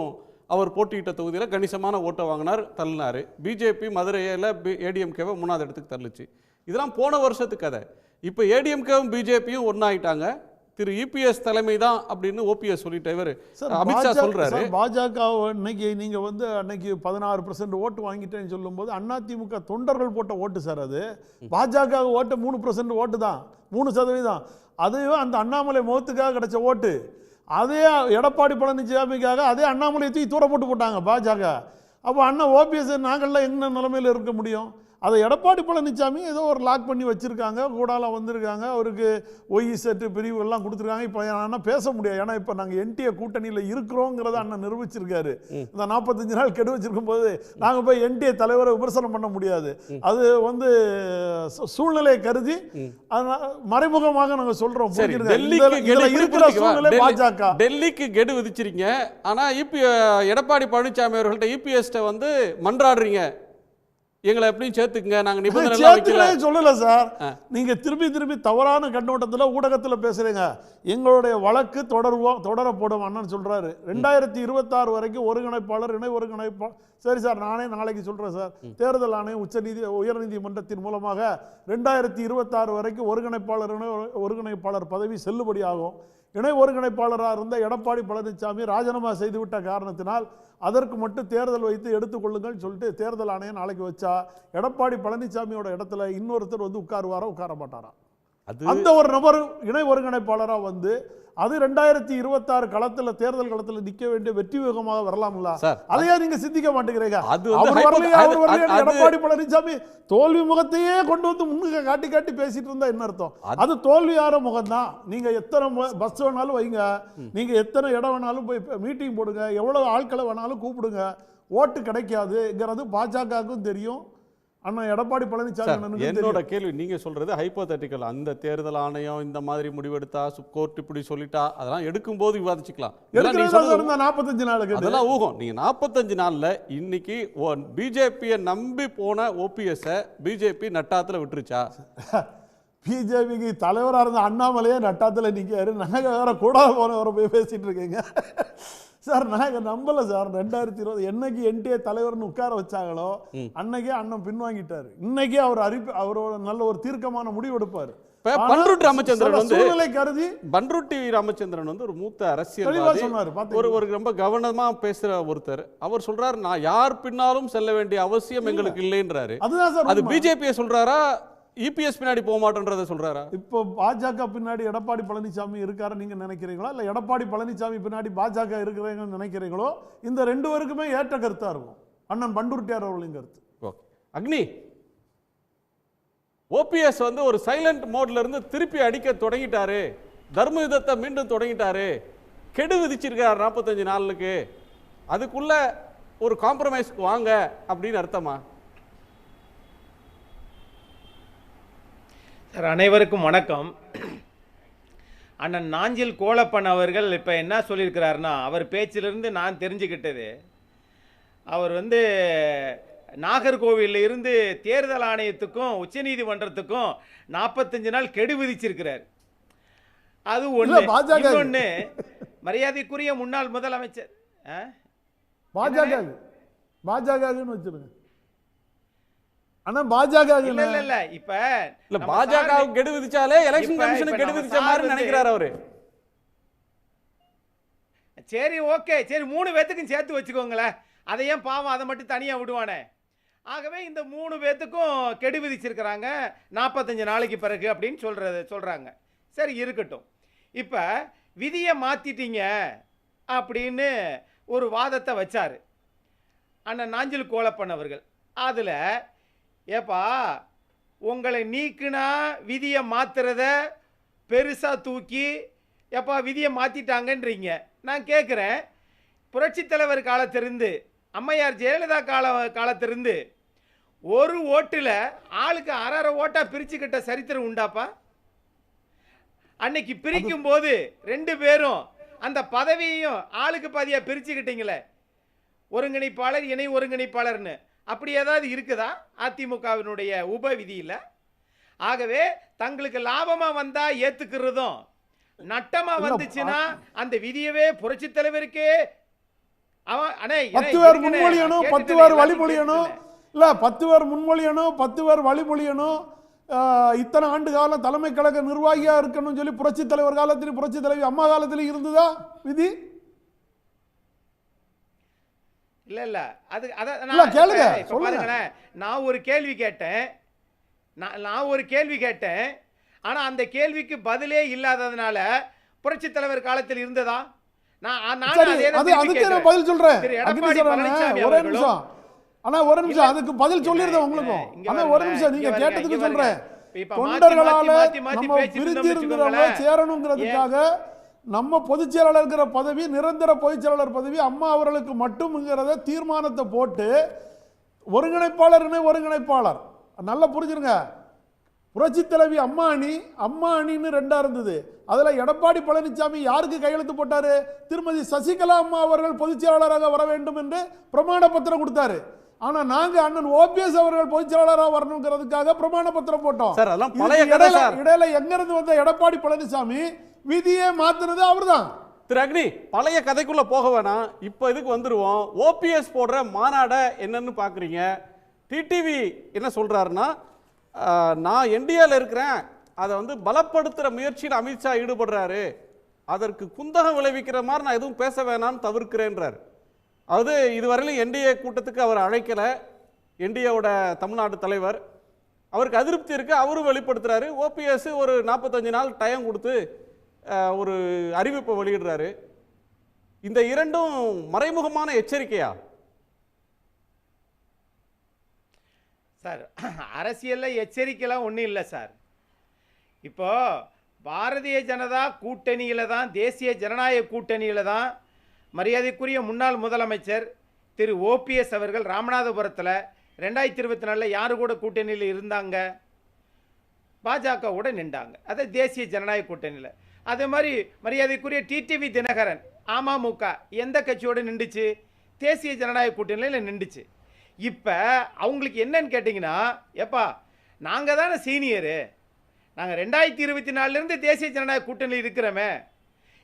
அவர் போட்டியிட்ட தொகுதியில் கணிசமான ஓட்டை வாங்கினார், தள்ளினார். பிஜேபி மதுரையில் ஏடிஎம்கேவை 3வது இடத்துக்கு தள்ளிச்சு. இதெல்லாம் போன வருஷத்துக்கு கதை. இப்போ ஏடிஎம்கேவும் பிஜேபியும் ஒன்றாயிட்டாங்க. திரு இபிஎஸ் தலைமை தான் அப்படின்னு ஓபிஎஸ் சொல்லிட்ட இவர் சார், அமித்ஷா சொல்றாரு. பாஜக இன்னைக்கு நீங்க வந்து அன்னைக்கு 16% ஓட்டு வாங்கிட்டேன்னு சொல்லும்போது அதிமுக தொண்டர்கள் போட்ட ஓட்டு சார். அது பாஜக ஓட்டு 3% ஓட்டு தான், 3%. அதுவும் அந்த அண்ணாமலை முகத்துக்காக கிடைச்ச ஓட்டு. அதே எடப்பாடி பழனிசாமிக்காக அதே அண்ணாமலையை தூக்கி தூர போட்டாங்க பாஜக. அப்போ அண்ணன் ஓபிஎஸ் நாங்கள்லாம் என்ன நிலைமையில் இருக்க முடியும்? அதை எடப்பாடி பழனிசாமி ஏதோ ஒரு லாக் பண்ணி வச்சுருக்காங்க, கூடால வந்திருக்காங்க, அவருக்கு ஒய்இசெட் பிரிவு எல்லாம் கொடுத்துருக்காங்க. இப்போ அண்ணன் பேச முடியாது, ஏன்னா இப்போ நாங்கள் என்டிஏ கூட்டணியில் இருக்கிறோங்கிறத அண்ணன் நிரூபிச்சிருக்காரு. இந்த 45 நாள் கெடு வச்சிருக்கும் போது நாங்கள் போய் என்டிஏ தலைவரை விமர்சனம் பண்ண முடியாது. அது வந்து சூழ்நிலையை கருதி மறைமுகமாக நாங்கள் சொல்கிறோம். இருக்கிற சூழ்நிலை பாஜக டெல்லிக்கு கெடு விதிச்சிருக்கீங்க, ஆனால் எடப்பாடி பழனிசாமி அவர்கள்ட்ட இபிஎஸ்ட வந்து மன்றாடுறீங்க, எங்களை எப்படியும் சேர்த்துக்குங்க, நாங்கள் நிபந்தனை சொல்லல சார். நீங்க திருப்பி தவறான கண்ணோட்டத்தில் ஊடகத்தில் பேசுறீங்க. எங்களுடைய வழக்கு தொடரப்படும் அண்ணன் சொல்றாரு. 2026 வரைக்கும் ஒருங்கிணைப்பாளர், இணை ஒருங்கிணைப்பாளர். சரி சார், நானே நாளைக்கு சொல்றேன் சார். தேர்தல் ஆணையம் உயர்நீதிமன்றத்தின் மூலமாக 2026 வரைக்கும் ஒருங்கிணைப்பாளர், இணை ஒருங்கிணைப்பாளர் பதவி செல்லுபடியாகும். இணை ஒருங்கிணைப்பாளராக இருந்த எடப்பாடி பழனிசாமி ராஜினாமா செய்துவிட்ட காரணத்தினால் அதற்கு மட்டும் தேர்தல் வைத்து எடுத்துக்கொள்ளுங்கள் சொல்லிட்டு தேர்தல் ஆணையம் நாளைக்கு வச்சா எடப்பாடி பழனிசாமியோட இடத்துல இன்னொருத்தர் வந்து உட்காருவாரா, உட்கார மாட்டாரா? அந்த ஒரு நபர் இணை ஒருங்கிணைப்பாளராக வந்து அது 2026 களத்தில் தேர்தல் களத்தில் நிற்க வேண்டிய வெற்றி வேகமாக வரலாம்ல? அதையா நீங்க சிந்திக்க மாட்டேங்கிறீங்க? எடப்பாடி பழனிசாமி தோல்வி முகத்தையே கொண்டு வந்து முன்னுக்கு காட்டி பேசிட்டு இருந்தா என்ன அர்த்தம்? அது தோல்வியார முகம் தான். நீங்க எத்தனை பஸ் வேணாலும் வைங்க, நீங்க எத்தனை இடம் வேணாலும் போய் மீட்டிங் போடுங்க, எவ்வளவு ஆட்களை வேணாலும் கூப்பிடுங்க, ஓட்டு கிடைக்காதுங்கிறது பாஜகவுக்கும் தெரியும், அண்ணா எடப்பாடி பழனிசாமி. என்னோட கேள்வி, நீங்க சொல்றது ஹைப்போதெட்டிக்கல். அந்த தேர்தல் ஆணையம் இந்த மாதிரி முடிவெடுத்தா, கோர்ட் இப்படி சொல்லிட்டா, அதெல்லாம் எடுக்கும் போது விவாதிச்சுக்கலாம். 45 நாளுக்கு அதெல்லாம் ஊகம். நீங்க 45 நாள்ல இன்னைக்கு பிஜேபியை நம்பி போன ஓபிஎஸ் பிஜேபி நட்டாத்துல விட்டுருச்சா? பிஜேபிக்கு தலைவராக இருந்த அண்ணாமலையே நட்டாத்துல நிற்காரு. நாங்க வேற கூட போனவரை போய் பேசிட்டு இருக்கீங்க சார். நாங்கள் நம்பலை சார். 2020 என்னைக்கு என்டிஏ தலைவர்னு உட்கார வச்சாங்களோ அன்னைக்கே அண்ணன் பின்வாங்கிட்டாரு. இன்னைக்கே அவரோட நல்ல ஒரு தீர்க்கமான முடிவு எடுப்பாரு. பன்ருட்டி ராமச்சந்திரன் வந்து சூழ்நிலை கருதி பன்ருட்டி ராமச்சந்திரன் வந்து ஒரு மூத்த அரசியல்வாதி, ஒரு ரொம்ப கவனமா பேசுற ஒருத்தர். அவர் சொல்றாரு, நான் யார் பின்னாலும் செல்ல வேண்டிய அவசியம் எங்களுக்கு இல்லைன்றாரு. அதுதான் சார். அது பிஜேபியை சொல்றாரா, இபிஎஸ் பின்னாடி போக மாட்டேன்றதை சொல்றாரா? இப்போ பாஜக பின்னாடி எடப்பாடி பழனிசாமி இருக்காரு நீங்க நினைக்கிறீங்களா, இல்ல எடப்பாடி பழனிசாமி பின்னாடி பாஜக இருக்கிறீங்கன்னு நினைக்கிறீங்களோ? இந்த 2 பேருக்குமே ஏற்ற கருத்தா இருக்கும் அண்ணன் பண்டூர்ட்டியார் அவர்களின் கருத்து. அக்னி, ஓபிஎஸ் வந்து ஒரு சைலண்ட் மோட்ல இருந்து திருப்பி அடிக்க தொடங்கிட்டாரு, தர்ம யுத்தத்தை மீண்டும் தொடங்கிட்டாரு, கெடு விதிச்சிருக்காரு 45 நாளுக்கு, அதுக்குள்ள ஒரு காம்ப்ரமைஸ்க்கு வாங்க அப்படின்னு அர்த்தமா? சார், அனைவருக்கும் வணக்கம். அண்ணன் நாஞ்சில் கோலப்பன் அவர்கள் இப்போ என்ன சொல்லியிருக்கிறாருன்னா, அவர் பேச்சிலிருந்து நான் தெரிஞ்சுக்கிட்டது, அவர் வந்து நாகர்கோவிலில் இருந்து தேர்தல் ஆணையத்துக்கும் உச்சநீதிமன்றத்துக்கும் 45 நாள் கெடு விதிச்சிருக்கிறார். அது ஒன்று. இன்னொன்று, மரியாதைக்குரிய முன்னாள் முதலமைச்சர் பாஜகன்னு வச்சிருங்க. ஆனா பாஜக இல்ல இப்ப பாஜக கெடு விதிச்சாலே எலெக்ஷன் கமிஷன் கெடு விதிச்ச மாதிரி நினைக்கிறாரு அவரு. சரி, ஓகே, சரி, 3 பேத்துக்கும் சேர்த்து வச்சுக்கோங்களேன். அதை ஏன் பாவம் அதை மட்டும் தனியா விடுவானே? ஆகவே இந்த 3 பேத்துக்கும் கெடு விதிச்சிருக்கிறாங்க 45 நாளைக்கு பிறகு அப்படின்னு சொல்றாங்க. சரி, இருக்கட்டும். இப்ப விதியை மாத்திட்டீங்க அப்படின்னு ஒரு வாதத்தை வச்சாரு அண்ணன் நாஞ்சில் கோலப்பன் அவர்கள். அதுல ஏப்பா, உங்களை நீக்குனா விதியை மாத்துறத பெருசா தூக்கி ஏப்பா விதியை மாத்திட்டாங்கன்றீங்க. நான் கேட்குறேன், புரட்சி தலைவர் காலத்திலிருந்து அம்மையார் ஜெயலலிதா காலத்திலிருந்து ஒரு ஓட்டில் ஆளுக்கு 1/2 ஓட்டா பிரிச்சுக்கிட்ட சரித்திரம் உண்டாப்பா? அன்னைக்கு பிரிக்கும் போது 2 பேரும் அந்த பதவியையும் ஆளுக்கு பாதியாக பிரிச்சுக்கிட்டீங்களே, ஒருங்கிணைப்பாளர் இணை ஒருங்கிணைப்பாளர்னு. அப்படி ஏதாவது இருக்குதா அதிமுகவினுடைய உப விதியில்? ஆகவே தங்களுக்கு லாபமா வந்தா ஏத்துக்கிறதும், நட்டமா வந்துச்சுன்னா அந்த விதியவே புரட்சி தலைவருக்கே 10 பேர் முன்மொழியணும், 10 பேர் வழிமொழியணும், இல்ல 10 பேர் முன்மொழியணும், 10 பேர் வழிமொழியணும், இத்தனை ஆண்டு காலம் தலைமை கழக நிர்வாகியா இருக்கணும்னு சொல்லி புரட்சி தலைவர் காலத்திலும் புரட்சி தலைவி அம்மா காலத்திலும் இருந்ததா விதி? இல்ல அது இல்ல, கேளுங்க, இப்ப சொல்லுங்க. பாருங்களேன், நான் ஒரு கேள்வி கேட்டேன் ஆனா அந்த கேள்விக்கு பதிலே இல்லாததுனால புரட்சி தலைவர் காலத்தில் இருந்ததா? சரி, அதுக்கு நான் பதில் சொல்றேன். ஒரே நிமிஷம் ஆனா, ஒரு நிமிஷம் அதுக்கு பதில் சொல்லிருந்தேன் உங்களுக்கும். ஆனா ஒரு நிமிஷம் நீங்க கேட்டதுக்கு சொல்றேன். தொண்டர்களால நம்ம பிரிஞ்சிருந்தவங்க சேரணுங்கிறதுக்காக நம்ம பொதுச் செயலாளர் பதவி, நிரந்தர பொதுச் செயலாளர் பதவி அம்மா அவர்களுக்கு மட்டும்ங்கிறத தீர்மானத்தை போட்டு ஒருங்கிணைப்பாளர் நல்லா புரிஞ்சிருங்க. புரட்சி தலைவி அம்மா அணின்னு 2ஆ இருந்தது. அதுல எடப்பாடி பழனிசாமி யாருக்கு கையெழுத்து போட்டாரு? திருமதி சசிகலா அம்மா அவர்கள் பொதுச் செயலாளராக வர வேண்டும் என்று பிரமாண பத்திரம் கொடுத்தாரு. ஆனா நாங்க அண்ணன் ஓபிஎஸ் அவர்கள் பொதுச் செயலாளராக வரணுங்கிறதுக்காக பிரமாண பத்திரம் போட்டோம். இடையில எங்க இருந்து வந்த எடப்பாடி பழனிசாமி விதியே மாத்துனது அவர்தான். திரு அக்னி, பழைய கதைக்குள்ள போக வேணாம், இப்ப இதுக்கு வந்துருவோம். ஓபிஎஸ் போடுற மாநாட என்னன்னு பாக்குறீங்க? டிடிவி என்ன சொல்றாருன்னா, நான் என்டிஏல இருக்கிறேன், அதை வந்து பலப்படுத்துற முயற்சியில் அமித்ஷா ஈடுபடுறாரு, அதற்கு குந்தகம் விளைவிக்கிற மாதிரி நான் எதுவும் பேச வேணாம்னு தவிர்க்கிறேன்றார். அது இதுவரையிலும் என்டிஏ கூட்டத்துக்கு அவர் அழைக்கல. என்டிஏவோட தமிழ்நாடு தலைவர், அவருக்கு அதிருப்தி இருக்கு, அவரும் வெளிப்படுத்துறாரு. ஓபிஎஸ் ஒரு 45 நாள் டைம் கொடுத்து ஒரு அறிவிப்பை வெளியிடுறாரு. இந்த இரண்டும் மறைமுகமான எச்சரிக்கையா சார்? அரசியல்ல எச்சரிக்கைலாம் ஒன்றும் இல்லை சார். இப்போ பாரதிய ஜனதா கூட்டணியில தான், தேசிய ஜனநாயக கூட்டணியில தான் மரியாதைக்குரிய முன்னாள் முதலமைச்சர் திரு ஓபிஎஸ் அவர்கள் ராமநாதபுரத்தில் 2024 யாரு கூட கூட்டணியில் இருந்தாங்க? பாஜகவோட நின்றாங்க. அது தேசிய ஜனநாயக கூட்டணியில். அதே மாதிரி மரியாதைக்குரிய டிடிவி தினகரன் அமமுக எந்த கட்சியோடு நின்றுச்சு? தேசிய ஜனநாயக கூட்டணியில் நின்றுச்சு. இப்போ அவங்களுக்கு என்னன்னு கேட்டிங்கன்னா, எப்பா நாங்கள் தானே சீனியரு, நாங்கள் 2024 தேசிய ஜனநாயக கூட்டணியில் இருக்கிறோமே,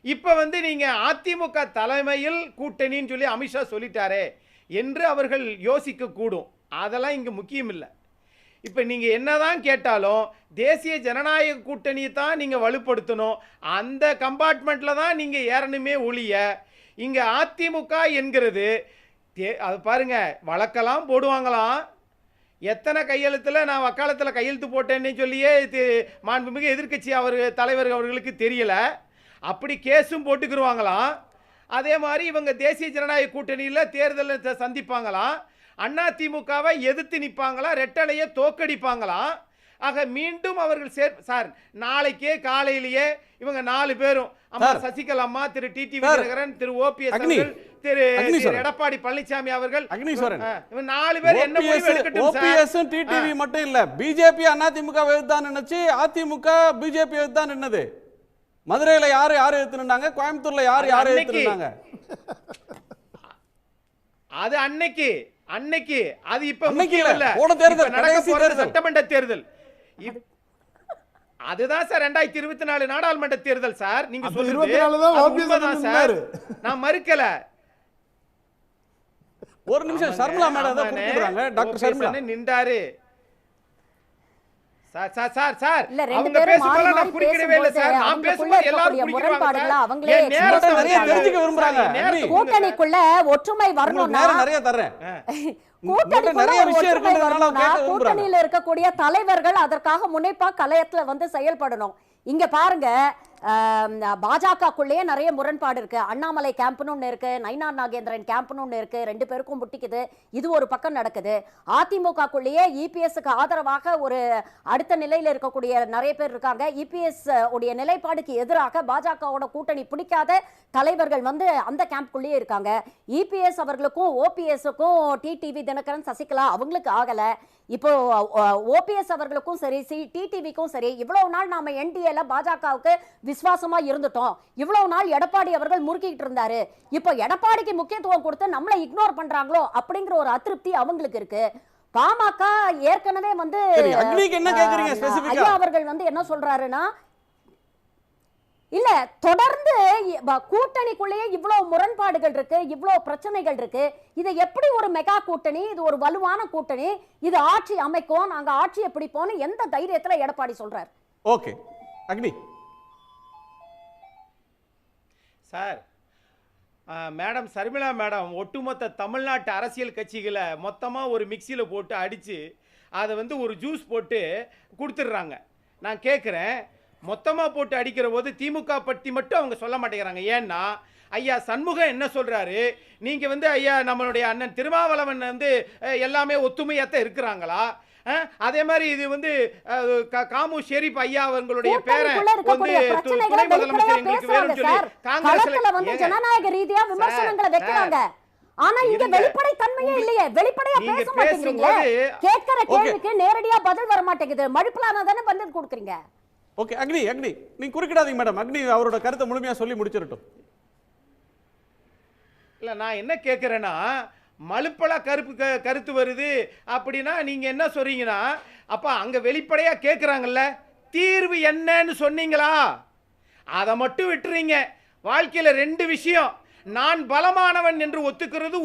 இப்போ வந்து நீங்கள் அதிமுக தலைமையில் கூட்டணின்னு சொல்லி அமித்ஷா சொல்லிட்டாரே என்று அவர்கள் யோசிக்க கூடும். அதெல்லாம் இங்கே முக்கியம் இல்லை. இப்போ நீங்கள் என்னதான் கேட்டாலும் தேசிய ஜனநாயக கூட்டணியை தான் நீங்கள் வலுப்படுத்தணும், அந்த கம்பார்ட்மெண்ட்டில் தான் நீங்கள் ஏறணுமே ஒழிய இங்கே அதிமுக என்கிறது அது பாருங்க, வழக்கெல்லாம் போடுவாங்களாம். எத்தனை கையெழுத்தில் நான் வக்காலத்தில் கையெழுத்து போட்டேன்னு சொல்லியே மாண்புமிகு எதிர்க்கட்சி தலைவர் அவர்களுக்கு தெரியல. அப்படி கேஸும் போட்டுக்கிடுவாங்களாம். அதே மாதிரி இவங்க தேசிய ஜனநாயக கூட்டணியில் தேர்தலை சந்திப்பாங்களாம், அதிமுகவை எதிர்த்து நிற்பாங்களாம், ரெட்டலையை தோக்கடிப்பாங்களாம். ஆக மீண்டும் அவர்கள் சார் நாளைக்கே காலையிலேயே இவங்க 4 பேரும், அம்மா சசிகலா அம்மா, திரு டிடிவி தினகரன், திரு ஓபிஎஸ் அவர்கள், திரு எடப்பாடி பழனிசாமி அவர்கள், இவங்க 4 பேர் என்ன முடிவு எடுக்கட்டும் சார்? ஓபிஎஸ் டிடிவி மட்டும் இல்ல, பிஜேபி அதிமுக எதிர்த்தான் நினைச்சு, அதிமுக பிஜேபி எதிர்த்தான் நின்னது. மதுரையில யாரு எதிர்த்து நின்னாங்க, கோயம்புத்தூர்ல யாரு எதிர்த்து நின்னாங்க? அது அன்னைக்கு அது இப்ப இல்ல, போன தேர்தல், நடக்க போற சட்டமன்ற தேர்தல். அதுதான் சார் 2024 நாடாளுமன்ற தேர்தல் சார். நீங்க சொல்றது சார், நான் மறுக்கல. ஒரு நிமிஷம், சர்மிளா மேடம் தான் கூப்பிடுறாங்க. டாக்டர் சர்மிளா நின்றாரு சார். இல்ல, ரெண்டு பேரும் மாறி மாறி பேசும்போது அவங்களுக்குள்ள இருக்கக்கூடிய முரண்பாடுகளை அவங்களே தெரிஞ்சுக்க விரும்புறாங்க. கூட்டணிக்குள்ள ஒற்றுமை வரணும்னா நிறைய தர்றேன். கூட்டணியில இருக்கக்கூடிய தலைவர்கள் அதற்காக முனைப்பா கலையத்துல வந்து செயல்படணும். இங்க பாருங்க, பாஜகக்குள்ளேயே நிறைய முரண்பாடு இருக்கு. அண்ணாமலை கேம்ப்னு ஒன்று இருக்கு, நயினார் நாகேந்திரன் கேம்ப்னு ஒன்று இருக்கு. 2 பேருக்கும் முட்டிக்குது. இது ஒரு பக்கம் நடக்குது. அதிமுகக்குள்ளேயே இபிஎஸ்க்கு ஆதரவாக ஒரு அடுத்த நிலையில் இருக்கக்கூடிய நிறைய பேர் இருக்காங்க. இபிஎஸ் உடைய நிலைப்பாடுக்கு எதிராக பாஜகவோட கூட்டணி பிடிக்காத தலைவர்கள் வந்து அந்த கேம்ப்குள்ளேயே இருக்காங்க. இபிஎஸ் அவர்களுக்கும் ஓபிஎஸ்க்கும் டிடிவி தினகரன் சசிகலா அவங்களுக்கு ஆகல. இப்போ ஓபிஎஸ் அவர்களுக்கும் சரி, டிடிவிக்கும் சரி, இவ்வளவு நாள் நாம என்டிஏல பாஜகவுக்கு விசுவாசமா இருந்துட்டோம். இவ்வளவு நாள் எடப்பாடி அவர்கள் முறுக்கிட்டு இருந்தாரு. இப்போ எடப்பாடிக்கு முக்கியத்துவம் கொடுத்து நம்மளை இக்னோர் பண்றாங்களோ அப்படிங்கிற ஒரு அதிருப்தி அவங்களுக்கு இருக்கு. பாமக ஏற்கனவே வந்து ஐயா அவர்கள் வந்து என்ன சொல்றாருன்னா, இல்ல தொடர்ந்து கூட்டணிக்குள்ளேயே இவ்வளவு முரண்பாடுகள் இருக்கு, இவ்வளவு பிரச்சனைகள் இருக்கு. இதை எப்படி ஒரு மெகா கூட்டணி, இது ஒரு வலுவான கூட்டணி, இது ஆட்சி அமைக்கும், நாங்க ஆட்சியை பிடிப்போம்னு எந்த தைரியத்துல எடப்பாடி சொல்றாரு? ஓகே அக்னி. சார், மேடம் சர்மிளா மேடம் ஒட்டுமொத்த தமிழ்நாட்டு அரசியல் கட்சிகளை மொத்தமாக ஒரு மிக்சியில் போட்டு அடித்து அதை வந்து ஒரு ஜூஸ் போட்டு கொடுத்துட்றாங்க. நான் கேட்குறேன், மொத்தமாக போட்டு அடிக்கிற போது திமுக பற்றி மட்டும் அவங்க சொல்ல மாட்டேங்கிறாங்க. ஏன்னா ஐயா சண்முகம் என்ன சொல்கிறாரு, நீங்கள் வந்து ஐயா நம்மளுடைய அண்ணன் திருமாவளவன் வந்து எல்லாமே ஒத்துமையாக இருக்கிறாங்களா, அதே மாதிரி இது வந்து காமு ஷெரீப் ஐயா அவங்களுடைய பேரன் வந்து துணை முதலமைச்சர் எங்களுக்கு வேணும்னு சொல்லி காங்கிரஸ்ல வந்து ஜனநாயக ரீதியா விமர்சனங்களை வைக்கிறாங்க. ஆனா இங்க வெளிப்படை தன்மையே இல்லையே, வெளிப்படையா பேச மாட்டேங்கிறீங்க. கேட்கிற கேள்விக்கு நேரடியா பதில் வர மாட்டேங்குது, மழுப்பலான தானே பதில் கொடுக்குறீங்க. ஓகே அக்னி, நீங்க குறுக்கிடாதீங்க மேடம். அக்னி அவரோட கருத்தை முழுமையா சொல்லி முடிச்சிரட்டும். இல்ல நான் என்ன கேட்கிறேன்னா, மழுப்பலா கருத்து வருது அப்படின்னா நீங்க என்ன சொல்றீங்கன்னா, அப்ப அங்க வெளிப்படையா கேட்குறாங்கல்ல, தீர்வு என்னன்னு சொன்னீங்களா? அதை மட்டும் விட்டுறீங்க. வாழ்க்கையில ரெண்டு விஷயம், நான் பலமானவன் என்று ஒத்துக்கிறது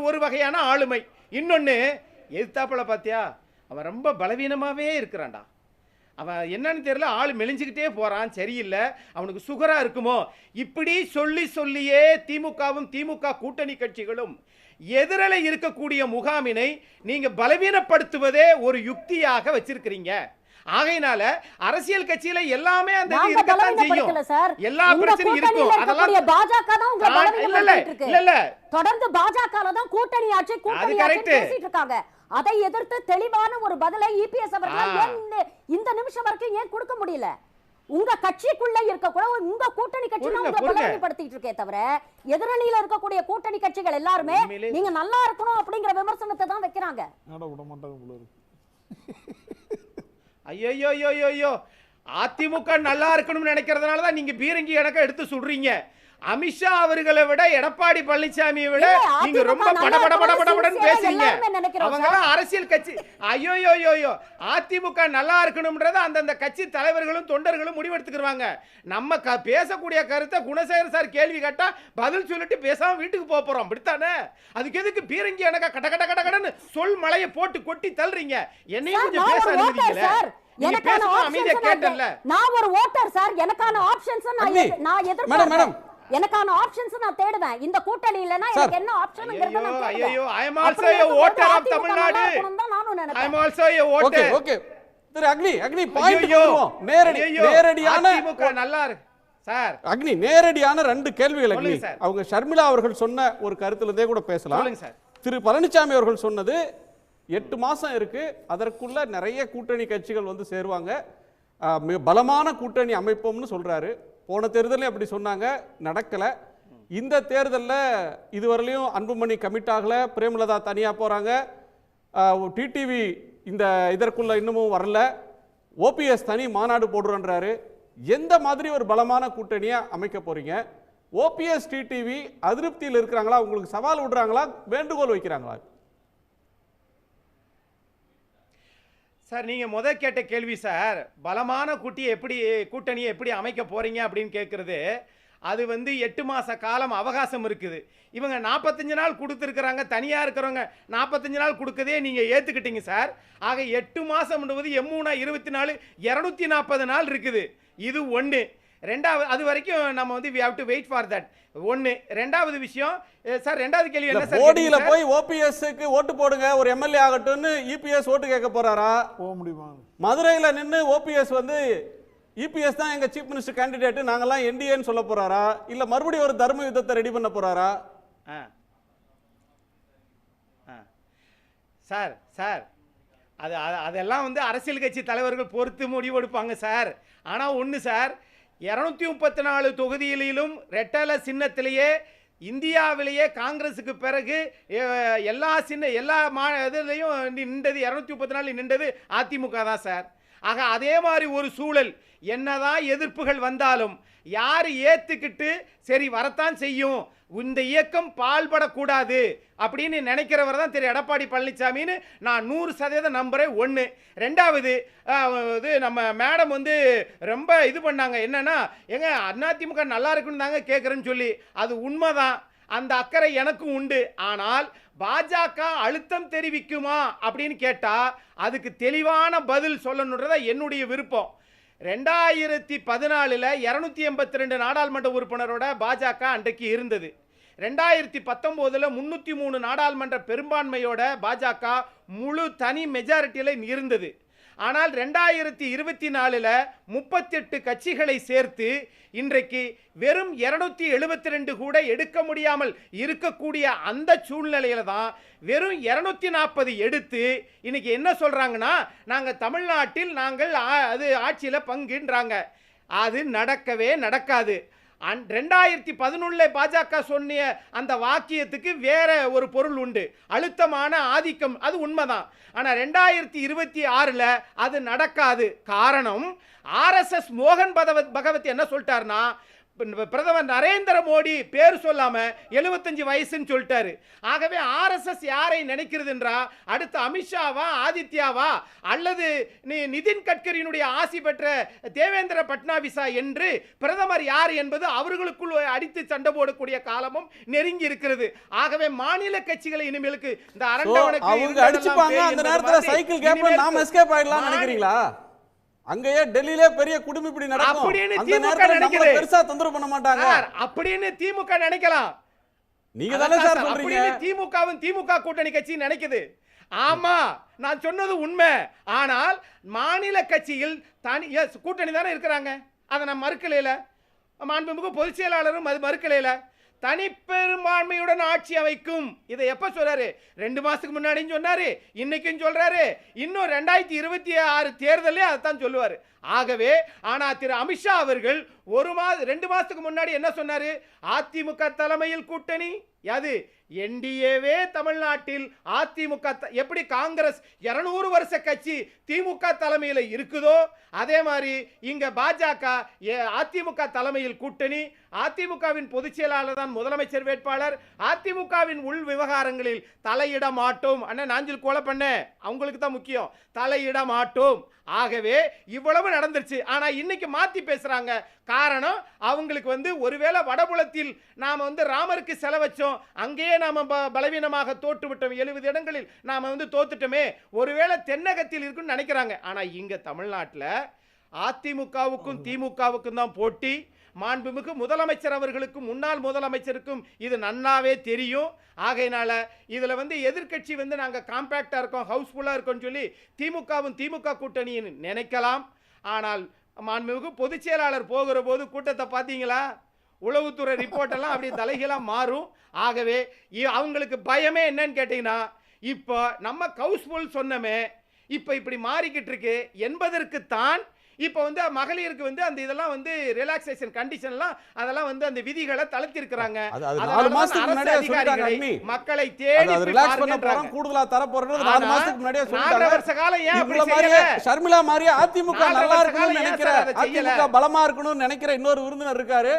ஒரு வகையான ஆளுமை. இன்னொன்று எதிர்த்தாப்புல பார்த்தியா, அவன் ரொம்ப பலவீனமாகவே இருக்கிறான்டா, அவன் என்னன்னு தெரியல, ஆள் மெலிஞ்சுக்கிட்டே போகிறான், சரியில்லை, அவனுக்கு சுகராக இருக்குமோ, இப்படி சொல்லியே திமுகவும் திமுக கூட்டணி கட்சிகளும் எதிரில் இருக்கக்கூடிய முகாமினை நீங்கள் பலவீனப்படுத்துவதே ஒரு யுக்தியாக வச்சிருக்கிறீங்க. ஆகையினால அரசியல் கட்சியில எல்லாமே அந்த இது இருக்கத்தான் செய்யும், எல்லா பிரச்சனையும் இருக்கும். அதெல்லாம் பாஜக தான் உங்களை பலவீனப்படுத்திட்டு இருக்கு. இல்ல தொடர்ந்து பாஜகல தான் கூட்டணி ஆட்சி பேசிட்டு இருக்காங்க. அதை எதிர்த்து தெளிவான ஒரு பதிலை இபிஎஸ் அவர்கள் இந்த நிமிஷம் வரைக்கும் ஏன் கொடுக்க முடியல? உங்க கட்சிக்குள்ள இருக்க கூட உங்க கூட்டணி கட்சி தான் உங்களை பலவீனப்படுத்திட்டு இருக்கே தவிர, எதிரணியில இருக்கக்கூடிய கூட்டணி கட்சிகள் எல்லாருமே நீங்க நல்லா இருக்கணும் அப்படிங்கிற விமர்சனத்தை தான் வைக்கிறாங்க. ஐயோ, அதிமுக நல்லா இருக்கணும்னு நினைக்கிறதுனால தான் நீங்க பீரங்கி கணக்க எடுத்து சுடுறீங்க. அமித்ஷா அவர்களை விட எடப்பாடி பழனிசாமியை விட நீங்க ரொம்ப படபடன்னு பேசுறீங்க. அவங்க அரசியல் கட்சி. ஐயோ, அதிமுக நல்லா இருக்கணும்ன்றத அந்தந்த கட்சி தலைவர்களும் தொண்டர்களும் முடிவெடுத்துக்கிறாங்க. நம்ம பேசக்கூடிய கருத்தை குணசேகர் சார் கேள்வி கேட்டா பதில் சொல்லிட்டு பேசாம வீட்டுக்கு போக போறோம், அப்படித்தானே? அதுக்கு எதுக்கு பீரங்கி எனக்கு கடன்னு சொல் மலையை போட்டு கொட்டி தள்ளுறீங்க? என்னையும் கொஞ்சம் பேச அனுமதிக்கல. எனக்கான ஆப்ஷன்ஸ் நான் தேடுவேன். இந்த கூட்டணி இல்லனா எனக்கு என்ன ஆப்ஷன்ங்கறத நான் தேடுவேன். ஐயோ, I am also a voter of Tamil Nadu. I am also a voter. Okay Thiru Agni point வருவோம். நேரடியான திமுக நல்லா இருக்கு சார். அக்னி நேரடியான ரெண்டு கேள்விகள் அக்னி. அவங்க ஷர்மிளா அவர்கள் சொன்ன ஒரு கருத்துல இருந்தே கூட பேசலாம். சொல்லுங்க சார். திரு பழனிசாமி அவர்கள் சொன்னது 8 மாசம் இருக்கு, அதற்குள்ள நிறைய கூட்டணி கட்சிகள் வந்து சேருவாங்க, பலமான கூட்டணி அமைப்போம்னு சொல்றாரு. போன தேர்தலில் அப்படி சொன்னாங்க, நடக்கலை. இந்த தேர்தலில் இதுவரையிலையும் அன்புமணி கமிட் ஆகலை, பிரேமலதா தனியாக போகிறாங்க, டிடிவி இந்த இதற்குள்ள இன்னமும் வரல, ஓபிஎஸ் தனி மாநாடு போடுறன்றாரு. எந்த மாதிரி ஒரு பலமான கூட்டணியை அமைக்க போறீங்க? ஓபிஎஸ் டிடிவி அதிருப்தியில் இருக்கிறாங்களா, உங்களுக்கு சவால் விடுறாங்களா, வேண்டுகோள் வைக்கிறாங்களா? சார், நீங்கள் முதல் கேட்ட கேள்வி சார், பலமான கூட்டணியை எப்படி அமைக்க போகிறீங்க அப்படின்னு கேட்குறது, அது வந்து 8 மாத காலம் அவகாசம் இருக்குது. இவங்க 45 நாள் கொடுத்துருக்குறாங்க, தனியாக இருக்கிறவங்க 45 நாள் கொடுக்கதே நீங்கள் ஏற்றுக்கிட்டீங்க சார். ஆக 8 மாதம்ன்றது 24 240 நாள் இருக்குது. இது ஒன்று. ரெண்டாவது, அது வரைக்கும் நம்ம வந்து we have to wait for that. ஒன்று. ரெண்டாவது விஷயம் சார், ரெண்டாவது கேள்வி என்ன சார்? மோடியில போய் ஓபிஎஸ்க்கு ஓட்டு போடுங்க, ஒரு எம்எல்ஏ ஆகட்டும்னு இபிஎஸ் ஓட்டு கேட்க போறாரா? போக முடியுமா? மதுரையில் நின்று ஓபிஎஸ் வந்து இபிஎஸ் தான் எங்க சீஃப் மினிஸ்டர் கேண்டிடேட், நாங்கெல்லாம் என்டிஏன்னு சொல்ல போறாரா, இல்ல மறுபடியும் ஒரு தர்ம யுத்தத்தை ரெடி பண்ண போறாரா? சார் சார் அதெல்லாம் வந்து அரசியல் கட்சி தலைவர்கள் பொறுத்து முடிவெடுப்பாங்க சார். ஆனால் ஒன்று சார், 234 தொகுதியிலும் ரெட்டல சின்னத்திலேயே இந்தியாவிலேயே காங்கிரஸுக்கு பிறகு எல்லா இதுலையும் நின்றது 234 நின்றது அதிமுக தான் சார். ஆக அதே மாதிரி ஒரு சூழல், என்னதான் எதிர்ப்புகள் வந்தாலும் யார் ஏற்றுக்கிட்டு சரி வரத்தான் செய்யும், இந்த இயக்கம் பால்படக்கூடாது அப்படின்னு நினைக்கிறவர் தான் திரு எடப்பாடி பழனிசாமின்னு நான் 100% நம்புறேன். ஒன்று. ரெண்டாவது, இது நம்ம மேடம் வந்து ரொம்ப இது பண்ணாங்க, என்னன்னா எங்க அதிமுக நல்லா இருக்குன்னு தாங்க கேட்குறேன்னு சொல்லி. அது உண்மைதான், அந்த அக்கறை எனக்கும் உண்டு. ஆனால் பாஜக அழுத்தம் தெரிவிக்குமா அப்படின்னு கேட்டால் அதுக்கு தெளிவான பதில் சொல்லணுன்றத என்னுடைய விருப்பம். 2014 282 நாடாளுமன்ற உறுப்பினரோட பாஜக அன்றைக்கு இருந்தது. 2019 303 நாடாளுமன்ற பெரும்பான்மையோட பாஜக முழு தனி மெஜாரிட்டியில் இருந்தது. ஆனால் 2024 38 கட்சிகளை சேர்த்து இன்றைக்கு வெறும் 272 கூட எடுக்க முடியாமல் இருக்கக்கூடிய அந்த சூழ்நிலையில தான் வெறும் 240 எடுத்து இன்னைக்கு என்ன சொல்றாங்கன்னா, நாங்கள் தமிழ்நாட்டில் நாங்கள் அது ஆட்சியில் பங்குன்றாங்க. அது நடக்கவே நடக்காது. 2011 பாஜக சொன்னிய அந்த வாக்கியத்துக்கு வேற ஒரு பொருள் உண்டு, அழுத்தமான ஆதிக்கம், அது உண்மைதான். ஆனால் 2026 அது நடக்காது. காரணம், ஆர்எஸ்எஸ் மோகன் பகவத் என்ன சொல்லிட்டாருன்னா, பிரதமர் நரேந்திர மோடி பேர் சொல்லாம 75 வயசுன்னு சொல்லிட்டாரு. ஆகவே ஆர்எஸ்எஸ் யாரை நினைக்கிறதுன்றா, அடுத்த அமித்ஷாவா, ஆதித்யாவா, அல்லது நிதின் கட்கரியினுடைய ஆசி பெற்ற தேவேந்திர பட்னாவிஸா என்று பிரதமர் யார் என்பது அவர்களுக்குள் அடித்து சண்டை போடக்கூடிய காலமும் நெருங்கி இருக்கிறது. ஆகவே மாநில கட்சிகளை இனிமேலுக்கு இந்த அவங்க அடிச்சுப்பாங்க, அந்த நேரத்துல சைக்கிள் கேப்ல நாம எஸ்கேப் ஆயிடலாம் நினைக்கிறீங்களா? அங்கேயே டெல்லியிலே பெரிய குடும்பிப்பிடி நடக்கும், அந்த நேரத்துல நம்மள பெருசா தொந்தரவு பண்ண மாட்டாங்க அப்படின்னு திமுக நினைக்கலாம். நீங்க தானே சார் சொல்றீங்க திமுகவும் திமுக கூட்டணி கட்சி நினைக்குது. ஆமா, நான் சொன்னது உண்மை. ஆனால் மாநில கட்சியில் தனி கூட்டணி தானே இருக்கிறாங்க, அதை நான் மறுக்கலையில. மாண்புமிகு பொதுச் செயலாளரும் அது மறுக்கலையில. தனிப்பெரும்பான்மையுடன் ஆட்சி அமைக்கும், இதை எப்ப சொல்றாரு? 2 மாசத்துக்கு முன்னாடியும் சொன்னாரு, இன்னைக்கும் சொல்றாரு, இன்னும் 2026 தேர்தலே அதைத்தான் சொல்லுவாரு. ஆகவே ஆனா திரு அமித்ஷா அவர்கள் 2 மாசத்துக்கு முன்னாடி என்ன சொன்னாரு? அதிமுக தலைமையில் கூட்டணி, அது என்டிஏவே தமிழ்நாட்டில் அதிமுக எப்படி காங்கிரஸ் 200 வருஷ கட்சி திமுக தலைமையில் இருக்குதோ அதே மாதிரி இங்க பாஜக அதிமுக தலைமையில் கூட்டணி. அதிமுகவின் பொதுச் செயலாளர் தான் முதலமைச்சர் வேட்பாளர். அதிமுகவின் உள் விவகாரங்களில் தலையிட மாட்டோம். அண்ணன் நாஞ்சில் கோல பண்ண அவங்களுக்கு தான் முக்கியம், தலையிட மாட்டோம். ஆகவே இவ்வளவு நடந்துருச்சு. ஆனா இன்னைக்கு மாத்தி பேசுறாங்க. காரணம், அவங்களுக்கு வந்து ஒருவேளை வடபுலத்தில் நாம வந்து ராமருக்கு செலவச்சோம், அங்கேயே நாம பலவீனமாக தோற்று விட்டோம், 70 இடங்களில் நாம வந்து தோத்துட்டோமே, ஒருவேளை தென்னகத்தில் இருக்குன்னு நினைக்கிறாங்க. ஆனா இங்க தமிழ்நாட்டில் அதிமுகவுக்கும் திமுகவுக்கும் தான் போட்டி. மாண்புமிகு முதலமைச்சர் அவர்களுக்கும் முன்னாள் முதலமைச்சருக்கும் இது நன்னாவே தெரியும். ஆகையினால இதுல வந்து எதிர்க்கட்சி வந்து நாங்க காம்பேக்டா இருக்கோம், ஹவுஸ்ஃபுல்லா இருக்கோம்னு சொல்லி திமுகவும் திமுக கூட்டணின்னு நினைக்கலாம். ஆனால் மாண்புமிகு பொதுச் செயலாளர் போகிற போது கூட்டத்தை பார்த்தீங்களா? உளவுத்துறை ரிப்போர்ட் எல்லாம் அப்படி தலைகீழா மாறும். ஆகவே அவங்களுக்கு பயமே என்னன்னு கேட்டீங்கன்னா, இப்போ நம்ம ஹவுஸ்ஃபுல் சொன்னமே இப்போ இப்படி மாறிக்கிட்டு இருக்கு என்பதற்கு தான் இப்போ வந்து மகளிருக்கு வந்து அந்த இதெல்லாம் வந்து ரிலாக்ஸேஷன் கண்டிஷன்லாம் அதெல்லாம் வந்து அந்த விதிகளை தளர்த்திருக்கிறாங்க. மக்களை தேடி ரிலாக்ஸ் பண்ண போறோம், கூடுதலா தர போறோம்னு 4 மாசத்துக்கு முன்னாடியே சொல்லிட்டாங்க. 4 வருஷ காலம் ஏன் இப்படி செய்யல? ஷர்மிளா மாதிரியே அதிமுக நல்லா இருக்கணும்னு நினைக்கிற, அதிமுக பலமா இருக்கணும்னு நினைக்கிற இன்னொரு விருந்தினர் இருக்காரு,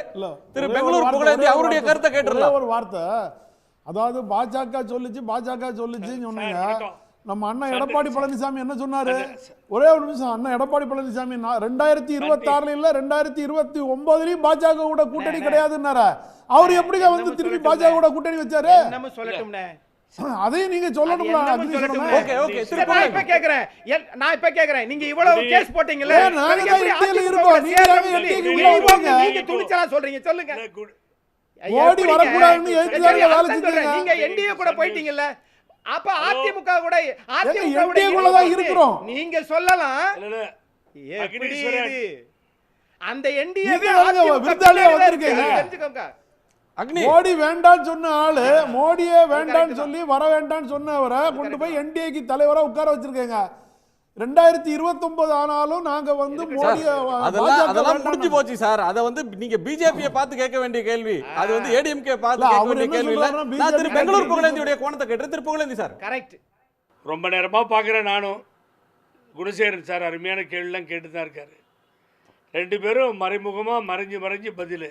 திரு பெங்களூர் புகழேந்தி. அவருடைய கருத்தை கேட்டுறலாம். ஒரு வார்த்தை, அதாவது பாஜக சொல்லுச்சுன்னு சொன்னீங்க. நம்ம அண்ணன் எடப்பாடி பழனிசாமி என்ன சொன்னாரு? ஒரே ஒரு நிமிஷம். அண்ணன் எடப்பாடி பழனிசாமி 2026 இல்ல 2029 பாஜக கூட கூட்டணி கிடையாதுன்னாரு. அவர் எப்படிங்க வந்து திரும்பி பாஜக கூட கூட்டணி வச்சாரு? நம்ம சொல்லட்டும்னே, அதையும் நீங்க சொல்லணும்ல. ஓகே ஓகே, நான் இப்ப கேக்குறேன் நீங்க இவ்வளவு கேஸ் போட்டீங்கல, நீங்க துணிச்சலா சொல்றீங்க, சொல்லுங்க. மோடி வரக்கூடாதுன்னு ஏத்துறாங்க, வேலை செஞ்சீங்க. நீங்க என்டிஏ கூட போயிட்டீங்கல்ல, அப்ப அதிமுக கூட இருக்கிறோம். நீங்க சொல்லலாம். எப்படி இது அந்த என்டிஏ மோடி வேண்டான்னு சொன்ன ஆளு, மோடியே வேண்டான்னு சொல்லி வர வேண்டான்னு சொன்னவரை கொண்டு போய் என்டிஏக்கு தலைவரா உட்கார வச்சிருக்கேங்க. 2029 ஆனாலும் நாங்க வந்து மோடி அதெல்லாம் முடிஞ்சு போச்சு சார். அத வந்து நீங்க பிஜேபியை பார்த்து கேட்க வேண்டிய கேள்வி, அது வந்து ஏடிஎம்கே பார்த்து கேட்க வேண்டிய கேள்வி இல்ல. நான் திரு பெங்களூர் புகழேந்தியுடைய கோணத்தை கேட்டேன். திரு புகழேந்தி சார். கரெக்ட். ரொம்ப நேரமா பாக்குறேன் நானும். குணசேகரன் சார் அருமையான கேள்விலாம் கேட்டு தான் இருக்கார். 2 பேரும் மறைமுகமாக மறைஞ்சு பதில்.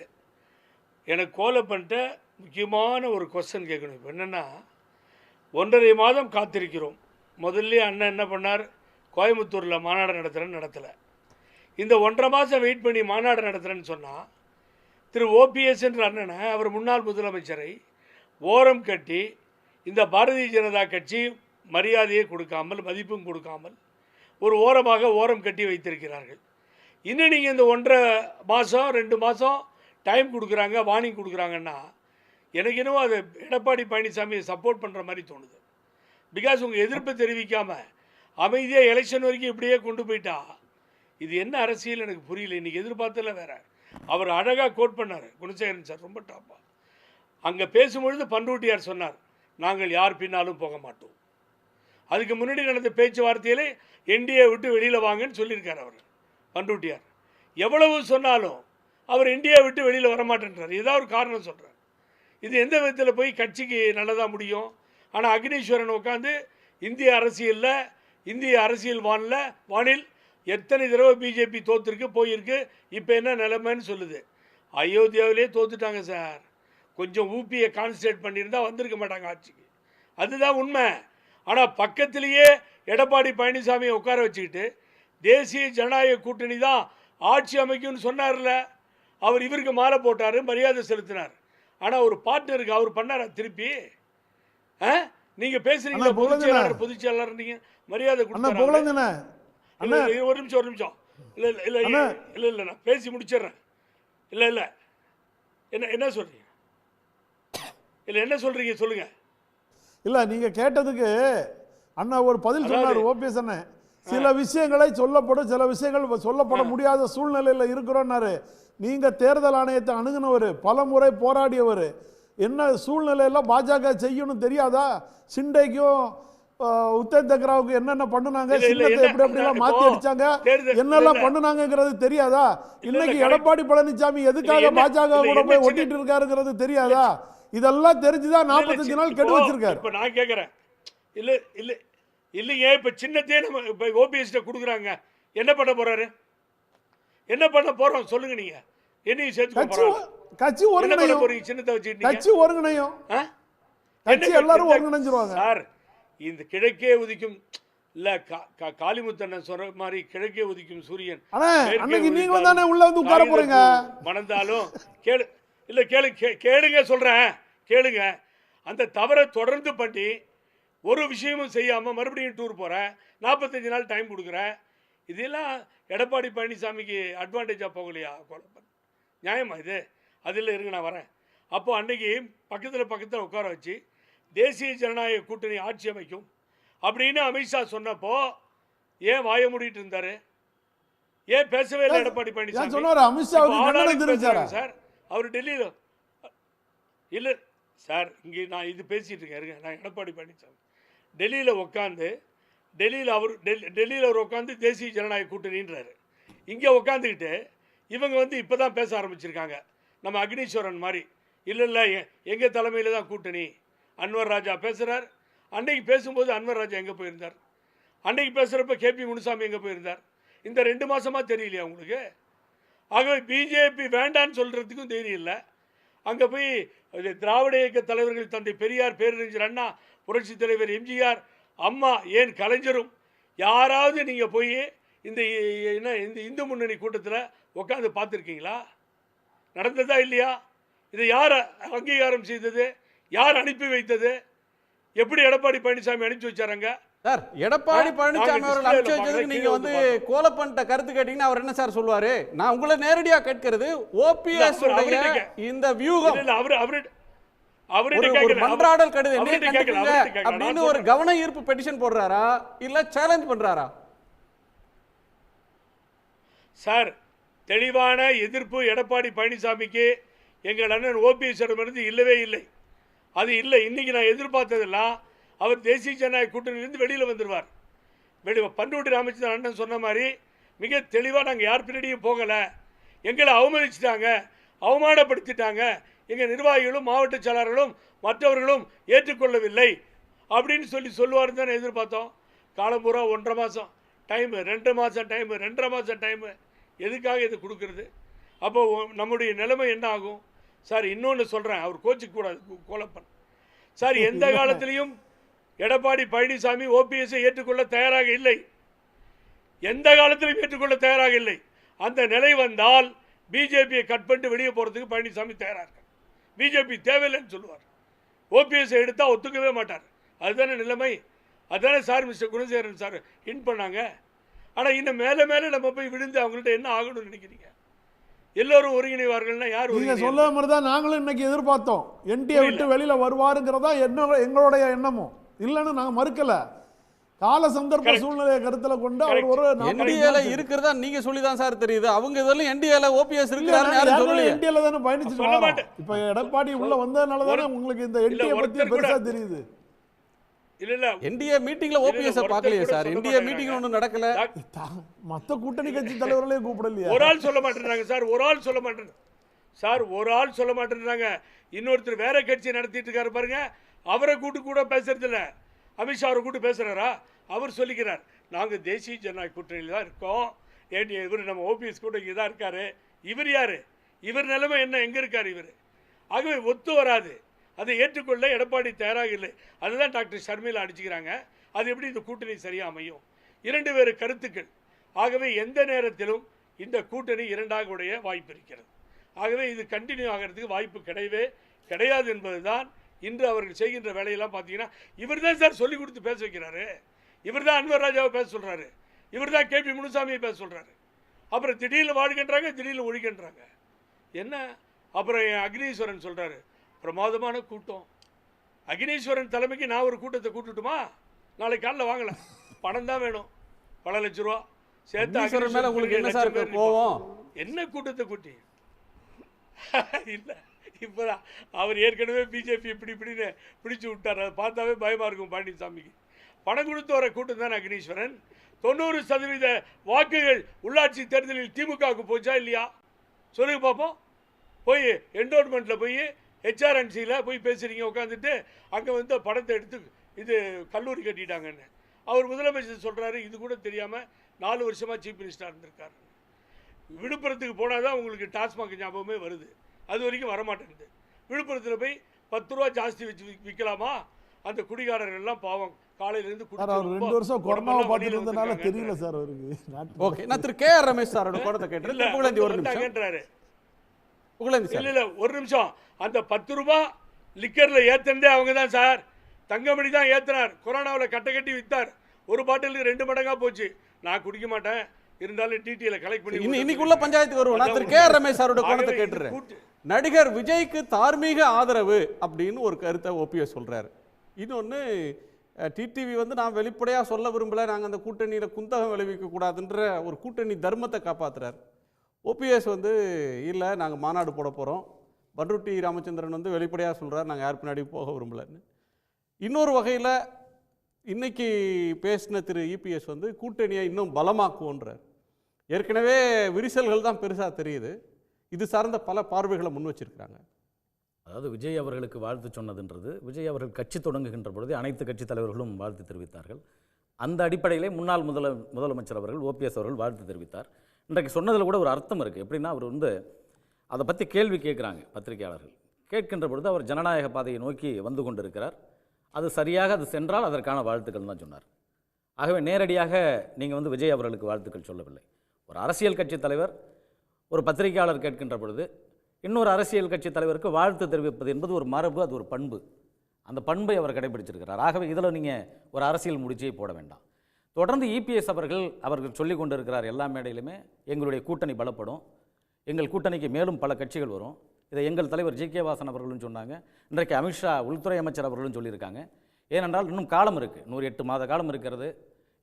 எனக்கு கோலை பண்ணிட்ட முக்கியமான ஒரு கொஸ்டின் கேட்கணும். இப்போ என்னென்னா, 1.5 மாதம் காத்திருக்கிறோம். முதல்ல அண்ணன் என்ன பண்ணார், கோயம்புத்தூரில் மாநாடு நடத்தலை. இந்த 1.5 மாதம் வெயிட் பண்ணி மாநாடு நடத்துகிறேன்னு சொன்னால், திரு ஓபிஎஸ் என்ற அண்ணனை, அவர் முன்னாள் முதலமைச்சரை ஓரம் கட்டி இந்த பாரதிய ஜனதா கட்சி மரியாதையை கொடுக்காமல், மதிப்பும் கொடுக்காமல் ஒரு ஓரம் கட்டி வைத்திருக்கிறார்கள். இன்னும் நீங்கள் இந்த 1.5 மாதம் 2 மாதம் டைம் கொடுக்குறாங்க, வார்னிங் கொடுக்குறாங்கன்னா, எனக்கு என்னவோ அது எடப்பாடி பழனிசாமியை சப்போர்ட் பண்ணுற மாதிரி தோணுது. பிகாஸ் உங்கள் எதிர்ப்பை தெரிவிக்காமல் அமைதியாக எலெக்ஷன் வரைக்கும் இப்படியே கொண்டு போயிட்டா இது என்ன அரசியல் எனக்கு புரியல. இன்றைக்கி எதிர்பார்த்தல வேறு. அவர் அழகாக கோட் பண்ணார் குணசேகரன் சார், ரொம்ப டாப்பாக. அங்கே பேசும்பொழுது பண்ருட்டியார் சொன்னார், நாங்கள் யார் பின்னாலும் போக மாட்டோம். அதுக்கு முன்னாடி நடந்த பேச்சுவார்த்தையிலே என்டிஏ விட்டு வெளியில் வாங்கன்னு சொல்லியிருக்கார் அவர் பண்ருட்டியார். எவ்வளவு சொன்னாலும் அவர் என்டிஏ விட்டு வெளியில் வரமாட்டேன்றார். ஏதாவது ஒரு காரணம் சொல்கிறார். இது எந்த விதத்தில் போய் கட்சிக்கு நல்லதாக முடியும்? ஆனால் அக்னீஸ்வரன் உட்காந்து இந்திய அரசியல் வானில் எத்தனை தடவை பிஜேபி தோற்றுருக்கு போயிருக்கு, இப்போ என்ன நிலைமைன்னு சொல்லுது. அயோத்தியாவிலே தோத்துட்டாங்க சார். கொஞ்சம் ஊபியை கான்சன்ட்ரேட் பண்ணியிருந்தால் வந்திருக்க மாட்டாங்க ஆட்சிக்கு. அதுதான் உண்மை. ஆனால் பக்கத்திலேயே எடப்பாடி பழனிசாமியை உட்கார வச்சுக்கிட்டு தேசிய ஜனநாயக கூட்டணி தான் ஆட்சி அமைக்கும்னு சொன்னார்ல, அவர் இவருக்கு மாலை போட்டார், மரியாதை செலுத்தினார். ஆனால் ஒரு பார்ட்னருக்கு அவர் பண்ணார் திருப்பி. நீங்கள் பேசுறீங்க பொதுச் செயலாளர், நீங்கள் மரியாதை கொடுத்தாரு. ஒரு நிமிஷம் இல்லை நான் பேசி முடிச்சிடுறேன். இல்லை என்ன சொல்றீங்க? இல்லை என்ன சொல்றீங்க சொல்லுங்க. இல்லை நீங்கள் கேட்டதுக்கு அண்ணா ஒரு பதில் சொன்னார் ஓபிஎஸ் அண்ணன். சில விஷயங்களை சொல்லப்படும், சில விஷயங்கள் சொல்லப்பட முடியாத சூழ்நிலையில் இருக்கிறோன்னாரு. நீங்கள் தேர்தல் ஆணையத்தை அணுகுனவர், பல முறை போராடியவர். என்ன சூழ்நிலையில் பாஜக செய்யணும் தெரியாதா? சிண்டைக்கும் உத்தேந்தக்கராவுக்கு என்னென்ன பண்ணுனாங்க, சின்னத்தை எப்படி எப்படிலாம் மாற்றி அடிச்சாங்க, என்னெல்லாம் பண்ணுனாங்கிறது தெரியாதா? இன்னைக்கு எடப்பாடி பழனிசாமி எதுக்காக பாஜக கூட போய் ஒட்டிட்டு இருக்காருங்கிறது தெரியாதா? இதெல்லாம் தெரிஞ்சுதான் 45 நாள் கெடு வச்சிருக்காரு. இப்போ நான் கேட்குறேன், இல்லைங்க இப்போ சின்னத்தையே நம்ம இப்போ ஓபிஎஸ்ட கொடுக்குறாங்க, என்ன பண்ண போறாரு? என்ன பண்ண போறோம் சொல்லுங்க. நீங்க என்னையும் சேர்த்து கட்சி ஒருங்கிணையும் போறீங்க, சின்னத்தை வச்சுக்கிட்டு கட்சி ஒருங்கிணையும், கட்சி எல்லாரும் ஒருங்கிணைஞ்சிருவாங்க. சார் இந்த கிழக்கே உதிக்கும் இல்ல காளிமுத்தண்ணன் சொல்ற மாதிரி கிழக்கே உதிக்கும் சூரியன் அன்னைக்கு நீங்க தானே உள்ள வந்து உட்கார போறீங்க. மணந்தாலும் கேளுங்க சொல்றேன், கேளுங்க. அந்த தவறை தொடர்ந்து பண்ணி ஒரு விஷயமும் செய்யாம மறுபடியும் டூர் போறேன், 45 நாள் டைம் கொடுக்குறேன். இதெல்லாம் எடப்பாடி பழனிசாமிக்கு அட்வான்டேஜாக போகலையா? நியாயமா இது? அதில் இருங்க, நான் வரேன். அப்போ அன்னைக்கு பக்கத்தில் உட்கார வச்சு தேசிய ஜனநாயக கூட்டணி ஆட்சி அமைக்கும் அப்படின்னு அமித்ஷா சொன்னப்போ ஏன் வாய மூடிட்டு இருந்தாரு? ஏன் பேசவே இல்லை எடப்பாடி பழனிசாமி? சார் அவர் டெல்லியில் இல்லை சார், இங்கே நான் இது பேசிட்டு இருக்கேன். நான் எடப்பாடி பழனிசாமி டெல்லியில் அவர் உட்காந்து தேசிய ஜனநாயக கூட்டணின்றாரு. இங்கே உட்காந்துக்கிட்டு இவங்க வந்து இப்போ தான் பேச ஆரம்பிச்சிருக்காங்க, நம்ம அக்னீஸ்வரன் மாதிரி. இல்லை எங்கள் தலைமையில் தான் கூட்டணி. அன்வர் ராஜா பேசுகிறார். அன்னைக்கு பேசும்போது அன்வர் ராஜா எங்கே போயிருந்தார்? அன்னைக்கு பேசுகிறப்ப கேபி முனுசாமி எங்கே போயிருந்தார்? இந்த 2 மாதமாக தெரியலையா உங்களுக்கு? ஆகவே பிஜேபி வேண்டான்னு சொல்கிறதுக்கும் தைரியம் இல்லை. அங்கே போய் திராவிட இயக்க தலைவர்கள் தந்தை பெரியார், பேரறிஞர் அண்ணா, புரட்சி தலைவர் எம்ஜிஆர், அம்மா, ஏன் கலைஞரும், யாராவது நீங்கள் போய் இந்த இந்து முன்னணி கூட்டத்தில் உட்காந்து பார்த்துருக்கீங்களா? நடந்ததா இல்லையா? இதை யார் அங்கீகாரம் செய்தது? யார் அனுப்பி வைத்தது? எப்படி எடப்பாடி பழனிசாமி அனுப்பிச்சு வச்சாருங்க? சார் எடப்பாடி பழனிசாமி அவர்கள் அனுப்பிச்சு வச்சதுக்கு நீங்க வந்து கோல பண்ணிட்ட கருத்து கேட்டீங்கன்னா அவர் என்ன சார் சொல்லுவாரு? நான் உங்களை நேரடியா கேட்கிறது ஓபிஎஸ் இந்த வியூகம் ஒரு மன்றாடல் கடிதம் அப்படின்னு ஒரு கவன ஈர்ப்பு பெட்டிஷன் போடுறாரா இல்ல சேலஞ்ச் பண்றாரா? சார் தெளிவான எதிர்ப்பு எடப்பாடி பழனிசாமிக்கு எங்கள் அண்ணன் ஓபிஎஸ் இருந்து இல்லவே இல்லை. அது இல்லை. இன்னைக்கு நான் எதிர்பார்த்ததெல்லாம் அவர் தேசிய ஜனநாயக கூட்டணியிலிருந்து வெளியில் வந்துடுவார். பண்ருட்டி ராமச்சந்திரன் அண்ணன் சொன்ன மாதிரி மிக தெளிவாக நாங்கள் யார் பின்னாடியும் போகலை, எங்களை அவமதிச்சிட்டாங்க, அவமானப்படுத்திட்டாங்க, எங்கள் நிர்வாகிகளும் மாவட்ட செயலாளர்களும் மற்றவர்களும் ஏற்றுக்கொள்ளவில்லை அப்படின்னு சொல்லுவாருன்னு தான் எதிர்பார்த்தோம். காலம் பூரா 1.5 மாதம் டைமு, 2 மாதம் டைமு, 2.5 மாதம் டைமு, எதுக்காக இது கொடுக்குறது? அப்போ நம்முடைய நிலைமை என்ன ஆகும் சார்? இன்னொன்று சொல்கிறேன், அவர் கோச்சிக்க கூடாது கோலப்பன் சார். எந்த காலத்திலையும் எடப்பாடி பழனிசாமி ஓபிஎஸ்ஸை ஏற்றுக்கொள்ள தயாராக இல்லை, எந்த காலத்திலும் ஏற்றுக்கொள்ள தயாராக இல்லை. அந்த நிலை வந்தால் பிஜேபியை கட் பண்ணிட்டு வெளியே போகிறதுக்கு பழனிசாமி தயாராக இருக்கார். பிஜேபி தேவையில்லைன்னு சொல்லுவார், ஓபிஎஸ்ஸை எடுத்தால் ஒத்துக்கவே மாட்டார். அதுதானே நிலைமை. அதுதானே sir mister Gunasekaran sir hint பண்ணாங்க. ஆனால் இன்னும் மேலே மேலே நம்ம போய் விழுந்து அவங்கள்ட்ட என்ன ஆகணும்னு நினைக்கிறீங்க? எல்லோரும் ஒருங்கிணைவார்கள்னா யார்? நீங்க சொல்ல மாதிரி தான் நாங்களும் இன்னைக்கு எதிர்பார்த்தோம். என்டிஏ விட்டு வெளியில வருவாருங்கிறதா எங்களுடைய எண்ணமும் இல்லைன்னு நாங்க மறுக்கல. கால சந்தர்ப்ப சூழ்நிலையை கருத்துல கொண்டு அவர் ஒரு என்டிஏல இருக்கிறதா நீங்க சொல்லி தான் சார் தெரியுது. அவங்க இதெல்லாம் என்டிஏல ஓபிஎஸ் இருக்கிறாருன்னு யாரும் சொல்லல. என்டிஏல தானே பயணிச்சு வரோம். இப்போ எடப்பாடி உள்ள வந்ததனால தானே உங்களுக்கு இந்த என்டிஏ பத்தி பெருசா தெரியுது. இல்ல இல்ல என்டிஏ மீட்டிங்ல ஓபிஎஸ் பார்க்கலையே சார். என்டிஏ மீட்டிங் ஒன்றும் நடக்கல. மத்த கூட்டணி கட்சி தலைவர்களே கூப்பிடலையா? ஒரு ஆள் சொல்ல மாட்டேன்றாங்க சார், ஒரு ஆள் சொல்ல மாட்டேன் சார், ஒரு ஆள் சொல்ல மாட்டேன்றாங்க. இன்னொருத்தர் வேற கட்சி நடத்திட்டு இருக்காரு பாருங்க, அவரை கூட்டு கூட பேசுறது இல்லை. அமித்ஷா அவரை கூட்டு பேசுறாரா? அவர் சொல்லிக்கிறார், நாங்கள் தேசிய ஜனநாயக கூட்டணியில் தான் இருக்கோம். இவர் நம்ம ஓபிஎஸ் கூட இங்கே தான் இருக்காரு. இவர் யாரு? இவர் நிலைமை என்ன? எங்கே இருக்கார் இவர்? ஆகவே ஒத்து வராது. அதை ஏற்றுக்கொள்ள எடப்பாடி தயாராக இல்லை. அதுதான் டாக்டர் ஷர்மிளா அடிச்சுக்கிறாங்க. அது எப்படி இந்த கூட்டணி சரியாக அமையும்? 2 வேறு கருத்துக்கள். ஆகவே எந்த நேரத்திலும் இந்த கூட்டணி 2ஆக உடைய வாய்ப்பு இருக்கிறது. ஆகவே இது கண்டினியூ ஆகிறதுக்கு வாய்ப்பு கிடையவே கிடையாது என்பது தான் இன்று அவர்கள் செய்கின்ற வேலையெல்லாம் பார்த்தீங்கன்னா, இவர் தான் சார் சொல்லிக் கொடுத்து பேச வைக்கிறாரு. இவர் தான் அன்வர் ராஜாவை பேச சொல்கிறாரு. இவர் தான் கேபி முனுசாமியை பேச சொல்கிறாரு. அப்புறம் திடீர்னு வாழ்கின்றாங்க, திடீர்னு ஒழிக்கின்றாங்க. என்ன? அப்புறம் அக்னீஸ்வரன் சொல்கிறாரு, பிரமாதமான கூட்டம். அக்னீஸ்வரன் தலைமைக்கு நான் ஒரு கூட்டத்தை கூட்டுட்டுமா? நாளைக்கு காலைல வாங்கல, பணம் தான் வேணும், பல லட்ச ரூபா சேர்த்து. மேல உங்களுக்கு என்ன சார் கோவம்? என்ன கூட்டத்தை கூட்டி? இல்லை, இப்போதான் அவர் ஏற்கனவே பிஜேபி இப்படின்னு பிடிச்சி விட்டார். அதை பார்த்தாவே பயமாக இருக்கும் பழனிசாமிக்கு. பணம் கொடுத்து வர கூட்டம் தான் அக்னீஸ்வரன். 90% வாக்குகள் உள்ளாட்சி தேர்தலில் திமுகவுக்கு போச்சா இல்லையா? சொல்லுங்க பார்ப்போம். போய் என்டோர்மெண்ட்டில் போய் ஹெச்ஆர்என்சியில் போய் பேசுகிறீங்க உட்காந்துட்டு, அங்கே வந்து பணத்தை எடுத்து இது கல்லூரி கட்டிட்டாங்கன்னு அவர் முதலமைச்சர் சொல்கிறாரு. இது கூட தெரியாமல் 4 வருஷமாக சீஃப் மினிஸ்டராக இருந்திருக்காரு. விழுப்புரத்துக்கு போனால் தான் உங்களுக்கு டாஸ்மாக் ஞாபகமே வருது. அது வரைக்கும் வரமாட்டேங்குது. விழுப்புரத்தில் போய் 10 ரூபா ஜாஸ்தி வச்சு விற்கலாமா? அந்த குடிகாரர்கள் எல்லாம் பாவம் காலையிலேருந்து 2 வருஷம் கொரோனாவை பார்த்துட்டு இருந்தனால தெரியல சார் அவருக்கு. ஓகே, நான் திரு கே.ஆர். ரமேஷ் சாரோட கோணத்தை கேட்டேன். புகழேந்தி ஒரு நிமிஷம் கேட்டுறாரு. புகழேந்தி சார் இல்லை ஒரு நிமிஷம். அந்த 10 ரூபா லிக்கரில் ஏற்றுனதே அவங்க தான் சார். தங்கமணி தான் ஏற்றினார். கொரோனாவில் கட்டை கட்டி விற்றார். ஒரு பாட்டிலுக்கு 2 மடங்காக போச்சு. நான் குடிக்க மாட்டேன், இருந்தாலும் டிடியில் கலெக்ட் பண்ணி இன்னைக்குள்ள பஞ்சாயத்துக்கு வருவோம். நான் திரு கே.ஆர். ரமேஷ் சாரோட கோணத்தை கேட்டுறேன். நடிகர் விஜய்க்கு தார்மீக ஆதரவு அப்படின்னு ஒரு கருத்தை ஓபிஎஸ் சொல்றாரு. இன்னொன்று டிடிவி வந்து நான் வெளிப்படையாக சொல்ல விரும்பல, நாங்கள் அந்த கூட்டணியில் குந்தகம் விளைவிக்க கூடாதுன்ற ஒரு கூட்டணி தர்மத்தை காப்பாற்றுறார். ஓபிஎஸ் வந்து இல்லை நாங்கள் மாநாடு போட போகிறோம். பண்ருட்டி ராமச்சந்திரன் வந்து வெளிப்படையாக சொல்கிறார், நாங்கள் யார் பின்னாடி போக விரும்பலன்னு. இன்னொரு வகையில் இன்னைக்கு பேசின திரு இபிஎஸ் வந்து கூட்டணியை இன்னும் பலமாக்குவோன்றார். ஏற்கனவே விரிசல்கள் தான் பெருசாக தெரியுது. இது சார்ந்த பல பார்வைகளை முன் வச்சிருக்கிறாங்க. அதாவது விஜய் அவர்களுக்கு வாழ்த்து சொன்னதுன்றது, விஜய் அவர்கள் கட்சி தொடங்குகின்ற பொழுது அனைத்து கட்சி தலைவர்களும் வாழ்த்து தெரிவித்தார்கள். அந்த அடிப்படையிலே முன்னாள் முதலமைச்சர் அவர்கள் ஓபிஎஸ் அவர்கள் வாழ்த்து தெரிவித்தார். இன்றைக்கு சொன்னதில் கூட ஒரு அர்த்தம் இருக்குது. எப்படின்னா, அவர் வந்து அதை பற்றி கேள்வி கேட்குறாங்க பத்திரிகையாளர்கள். கேட்கின்ற பொழுது அவர் ஜனநாயக பாதையை நோக்கி வந்து கொண்டிருக்கிறார், அது சரியாக அது சென்றால் அதற்கான வாழ்த்துக்கள் தான் சொன்னார். ஆகவே நேரடியாக நீங்கள் வந்து விஜய் அவர்களுக்கு வாழ்த்துக்கள் சொல்லவில்லை. ஒரு அரசியல் கட்சி தலைவர் ஒரு பத்திரிகையாளர் கேட்கின்ற பொழுது இன்னொரு அரசியல் கட்சி தலைவருக்கு வாழ்த்து தெரிவிப்பது என்பது ஒரு மரபு, அது ஒரு பண்பு. அந்த பண்பை அவர் கடைபிடிச்சிருக்கிறார். ஆகவே இதில் நீங்கள் ஒரு அரசியல் முடிச்சியை போட வேண்டாம். தொடர்ந்து இபிஎஸ் அவர்கள் சொல்லிக் கொண்டு இருக்கிறார் எல்லா மேடையிலுமே, எங்களுடைய கூட்டணி பலப்படும், எங்கள் கூட்டணிக்கு மேலும் பல கட்சிகள் வரும். இதை எங்கள் தலைவர் ஜி.கே. வாசன் அவர்களும் சொன்னாங்க. இன்றைக்கு அமித்ஷா உள்துறை அமைச்சர் அவர்களும் சொல்லியிருக்காங்க. ஏனென்றால் இன்னும் காலம் இருக்குது, 108 மாத காலம் இருக்கிறது.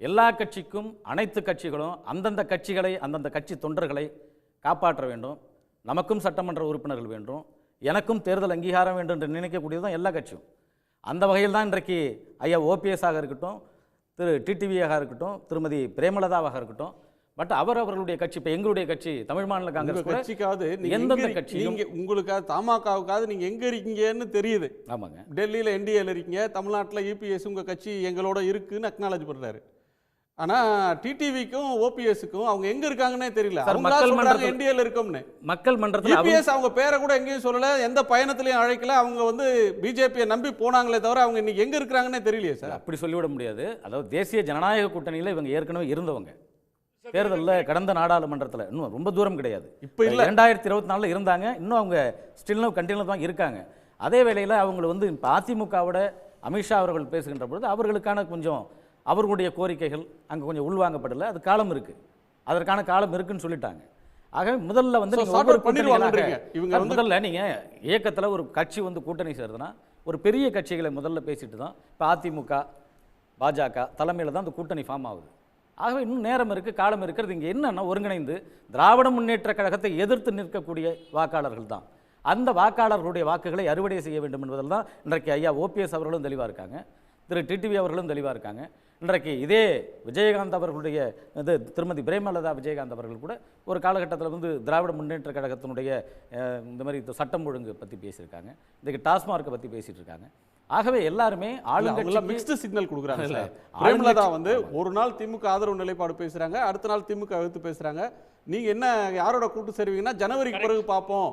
எல்லா கட்சிக்கும் அனைத்து கட்சிகளும் அந்தந்த கட்சிகளை அந்தந்த கட்சி தொண்டர்களை காப்பாற்ற வேண்டும். நமக்கும் சட்டமன்ற உறுப்பினர்கள் வேண்டும், எனக்கும் தேர்தல் அங்கீகாரம் வேண்டும் என்று நினைக்கக்கூடியது தான் எல்லா கட்சியும். அந்த வகையில் தான் இன்றைக்கு ஐயா ஓபிஎஸ்ஸாக இருக்கட்டும், திரு டிடிவியாக இருக்கட்டும், திருமதி பிரேமலதாவாக இருக்கட்டும், பட் அவர்களுடைய கட்சி, இப்போ எங்களுடைய கட்சி தமிழ் மாநில காங்கிரஸ் கட்சிக்காவது எந்தெந்த கட்சி உங்களுக்காக தமாகாவுக்காவது நீங்கள் எங்கே இருக்கீங்கன்னு தெரியுது. ஆமாங்க, டெல்லியில் என்டிஏல இருக்கீங்க, தமிழ்நாட்டில் இபிஎஸ் உங்கள் கட்சி எங்களோட இருக்குன்னு அக்னாலஜ் பண்ணுறாரு. ஆனால் டிடிவிக்கும் ஓபிஎஸ்க்கும் அவங்க எங்கே இருக்காங்கன்னே தெரியல. சார், அவங்க மக்கள் சொல்றாங்க மன்றத்தில் என்டிஏல இருக்கோம்னு. மக்கள் மன்றத்தில் இபிஎஸ் அவங்க பேரை கூட எங்கேயும் சொல்லலை, எந்த பயணத்திலையும் அழைக்கல. அவங்க வந்து பிஜேபியை நம்பி போனாங்களே தவிர அவங்க இன்னைக்கு எங்கே இருக்கிறாங்கன்னே தெரியலையே சார். அப்படி சொல்லிவிட முடியாது. அதாவது தேசிய ஜனநாயக கூட்டணியில் இவங்க ஏற்கனவே இருந்தவங்க. தேர்தலில் கடந்த நாடாளுமன்றத்தில் இன்னும் ரொம்ப தூரம் கிடையாது. இப்போ இல்லை, 2024 இருந்தாங்க. இன்னும் அவங்க ஸ்டில் கண்டினியூ தான் இருக்காங்க. அதே வேளையில் அவங்க வந்து இப்போ அதிமுகவோட அமித்ஷா அவர்கள் பேசுகின்ற பொழுது அவர்களுக்கான கொஞ்சம் அவர்களுடைய கோரிக்கைகள் அங்கே கொஞ்சம் உள்வாங்கப்படலை. அது காலம் இருக்குது, அதற்கான காலம் இருக்குன்னு சொல்லிட்டாங்க. ஆகவே முதல்ல வந்து நீங்க ஒவ்வொரு பண்ணிடுவாங்க. இவங்க முதல்ல நீங்கள் இயக்கத்தில் ஒரு கட்சி வந்து கூட்டணி சேருதுன்னா ஒரு பெரிய கட்சிகளை முதல்ல பேசிட்டு தான் இப்போ அதிமுக பாஜக தலைமையில் தான் அந்த கூட்டணி ஃபார்ம் ஆகுது. ஆகவே இன்னும் நேரம் இருக்குது, காலம் இருக்கிறது. இங்கே என்னன்னா ஒருங்கிணைந்து திராவிட முன்னேற்ற கழகத்தை எதிர்த்து நிற்கக்கூடிய வாக்காளர்கள் தான். அந்த வாக்காளர்களுடைய வாக்குகளை அறுவடை செய்ய வேண்டும் என்பதில் தான் இன்றைக்கு ஐயா ஓபிஎஸ் அவர்களும் தெளிவாக இருக்காங்க, திரு டிடிவி அவர்களும் தெளிவாக இருக்காங்க. இன்றைக்கு இதே விஜயகாந்த் அவர்களுடைய இது திருமதி பிரேமலதா விஜயகாந்த் அவர்கள் கூட ஒரு காலகட்டத்தில் வந்து திராவிட முன்னேற்ற கழகத்தினுடைய இந்த மாதிரி சட்டம் ஒழுங்கு பற்றி பேசியிருக்காங்க, இன்றைக்கு டாஸ்மார்க்கை பற்றி பேசிட்டு இருக்காங்க. ஆகவே எல்லாருமே ஆளுங்கட்சி மிக்ஸ்டு சிக்னல் கொடுக்குறாங்க. பிரேமலதா வந்து ஒரு நாள் திமுக ஆதரவு நிலைப்பாடு பேசுறாங்க, அடுத்த நாள் திமுக எதிர்த்து பேசுறாங்க. நீங்க என்ன யாரோட கூட்டு சேருவீங்கன்னா ஜனவரிக்கு பிறகு பார்ப்போம்,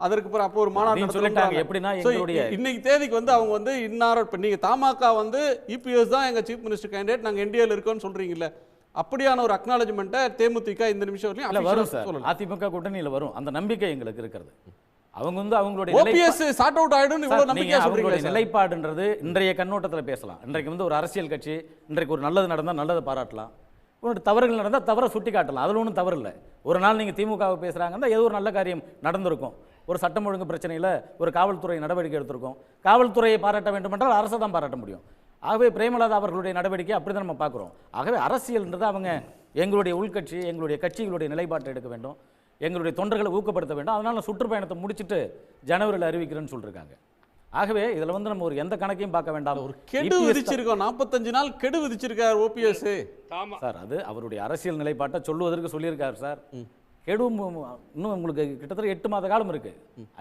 அதற்கு பிறகு அப்போ ஒரு மாநாடு சொல்லிட்டாங்க. எப்படின்னா எங்களுடைய இன்னைக்கு தேதிக்கு வந்து அவங்க வந்து இன்னார இப்போ நீங்க தமாக வந்து இபிஎஸ் தான் எங்க சீஃப் மினிஸ்டர் கேண்டிடேட், நாங்க என்டிஏல இருக்கோம்னு சொல்றீங்கல்ல, அப்படியான ஒரு அக்னாலஜ்மெண்ட்டை தேமுதிக இந்த நிமிஷம் வரையும் வரும் சார். அதிமுக கூட்டணியில் வரும், அந்த நம்பிக்கை எங்களுக்கு இருக்கிறது. அவங்க வந்து அவங்களுடைய ஓபிஎஸ் சார்ட் அவுட் ஆயிடும் இவ்வளவு நம்பிக்கையா சொல்றீங்க. நிலைப்பாடுன்றது இன்றைய கண்ணோட்டத்தில் பேசலாம். இன்றைக்கு வந்து ஒரு அரசியல் கட்சி இன்றைக்கு ஒரு நல்லது நடந்தால் நல்லதை பாராட்டலாம், ஒரு தவறுகள் நடந்தால் தவறை சுட்டி காட்டலாம், அதில் ஒன்றும் தவறு இல்லை. ஒரு நாள் நீங்கள் திமுகவை பேசுகிறாங்கன்னா ஏதோ ஒரு நல்ல காரியம் நடந்திருக்கும், ஒரு சட்டம் ஒழுங்கு பிரச்சனையில் ஒரு காவல்துறை நடவடிக்கை எடுத்திருக்கோம், காவல்துறையை பாராட்ட வேண்டும் என்றால் அரசை தான் பாராட்ட முடியும். ஆகவே பிரேமலதா அவர்களுடைய நடவடிக்கை அப்படி தான் நம்ம பார்க்குறோம். ஆகவே அரசியல்ன்றது அவங்க எங்களுடைய உள்கட்சி எங்களுடைய கட்சிகளுடைய நிலைப்பாட்டை எடுக்க வேண்டும், எங்களுடைய தொண்டர்களை ஊக்கப்படுத்த வேண்டும். அதனால் சுற்றுப்பயணத்தை முடிச்சுட்டு ஜனவரியில் அறிவிக்கிறேன்னு சொல்லியிருக்காங்க. ஆகவே இதில் வந்து நம்ம ஒரு எந்த கணக்கையும் பார்க்க வேண்டாம். ஒரு கெடு விதிச்சிருக்கோம், 45 நாள் கெடு விதிச்சிருக்கார் ஓபிஎஸ் சார். அது அவருடைய அரசியல் நிலைப்பாட்டை சொல்லுவதற்கு சொல்லியிருக்காரு சார். கெடும் இன்னும் உங்களுக்கு கிட்டத்தட்ட 8 மாத காலம் இருக்கு.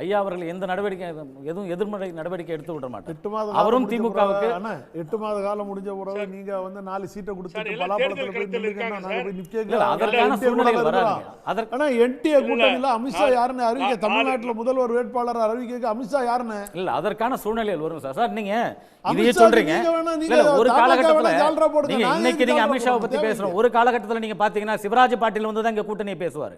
ஐயா அவர்கள் எந்த நடவடிக்கை எதுவும் எதிர்மறை நடவடிக்கை எடுத்து விட மாட்டார். 8 மாத அவரும் திமுகவுக்கு 8 மாத காலம் முடிஞ்ச பிறகு நீங்க வந்து 4 சீட்டை கொடுத்துட்டு பலாபலத்துல போய் நில்லுங்கன்னா நாங்க போய் நிக்கல. அதற்கான சூழ்நிலைகள் வராது. ஆனா என்டிஏ கூட்டணியில அமித்ஷா யாருன்னு அறிவிக்க, தமிழ்நாட்டுல முதல்வர் வேட்பாளர் அறிவிக்க அமித்ஷா யாருன்னு இல்ல, அதற்கான சூழ்நிலைகள் வரும் சார். சார் நீங்க இதையே சொல்றீங்க. ஒரு காலகட்டத்தில் நீங்க இன்னைக்கு நீங்க அமித்ஷாவை பத்தி பேசுறோம், ஒரு காலகட்டத்தில் நீங்க பாத்தீங்கன்னா சிவராஜ் பாட்டீல் வந்து தான் இங்க கூட்டணியை பேசுவார்.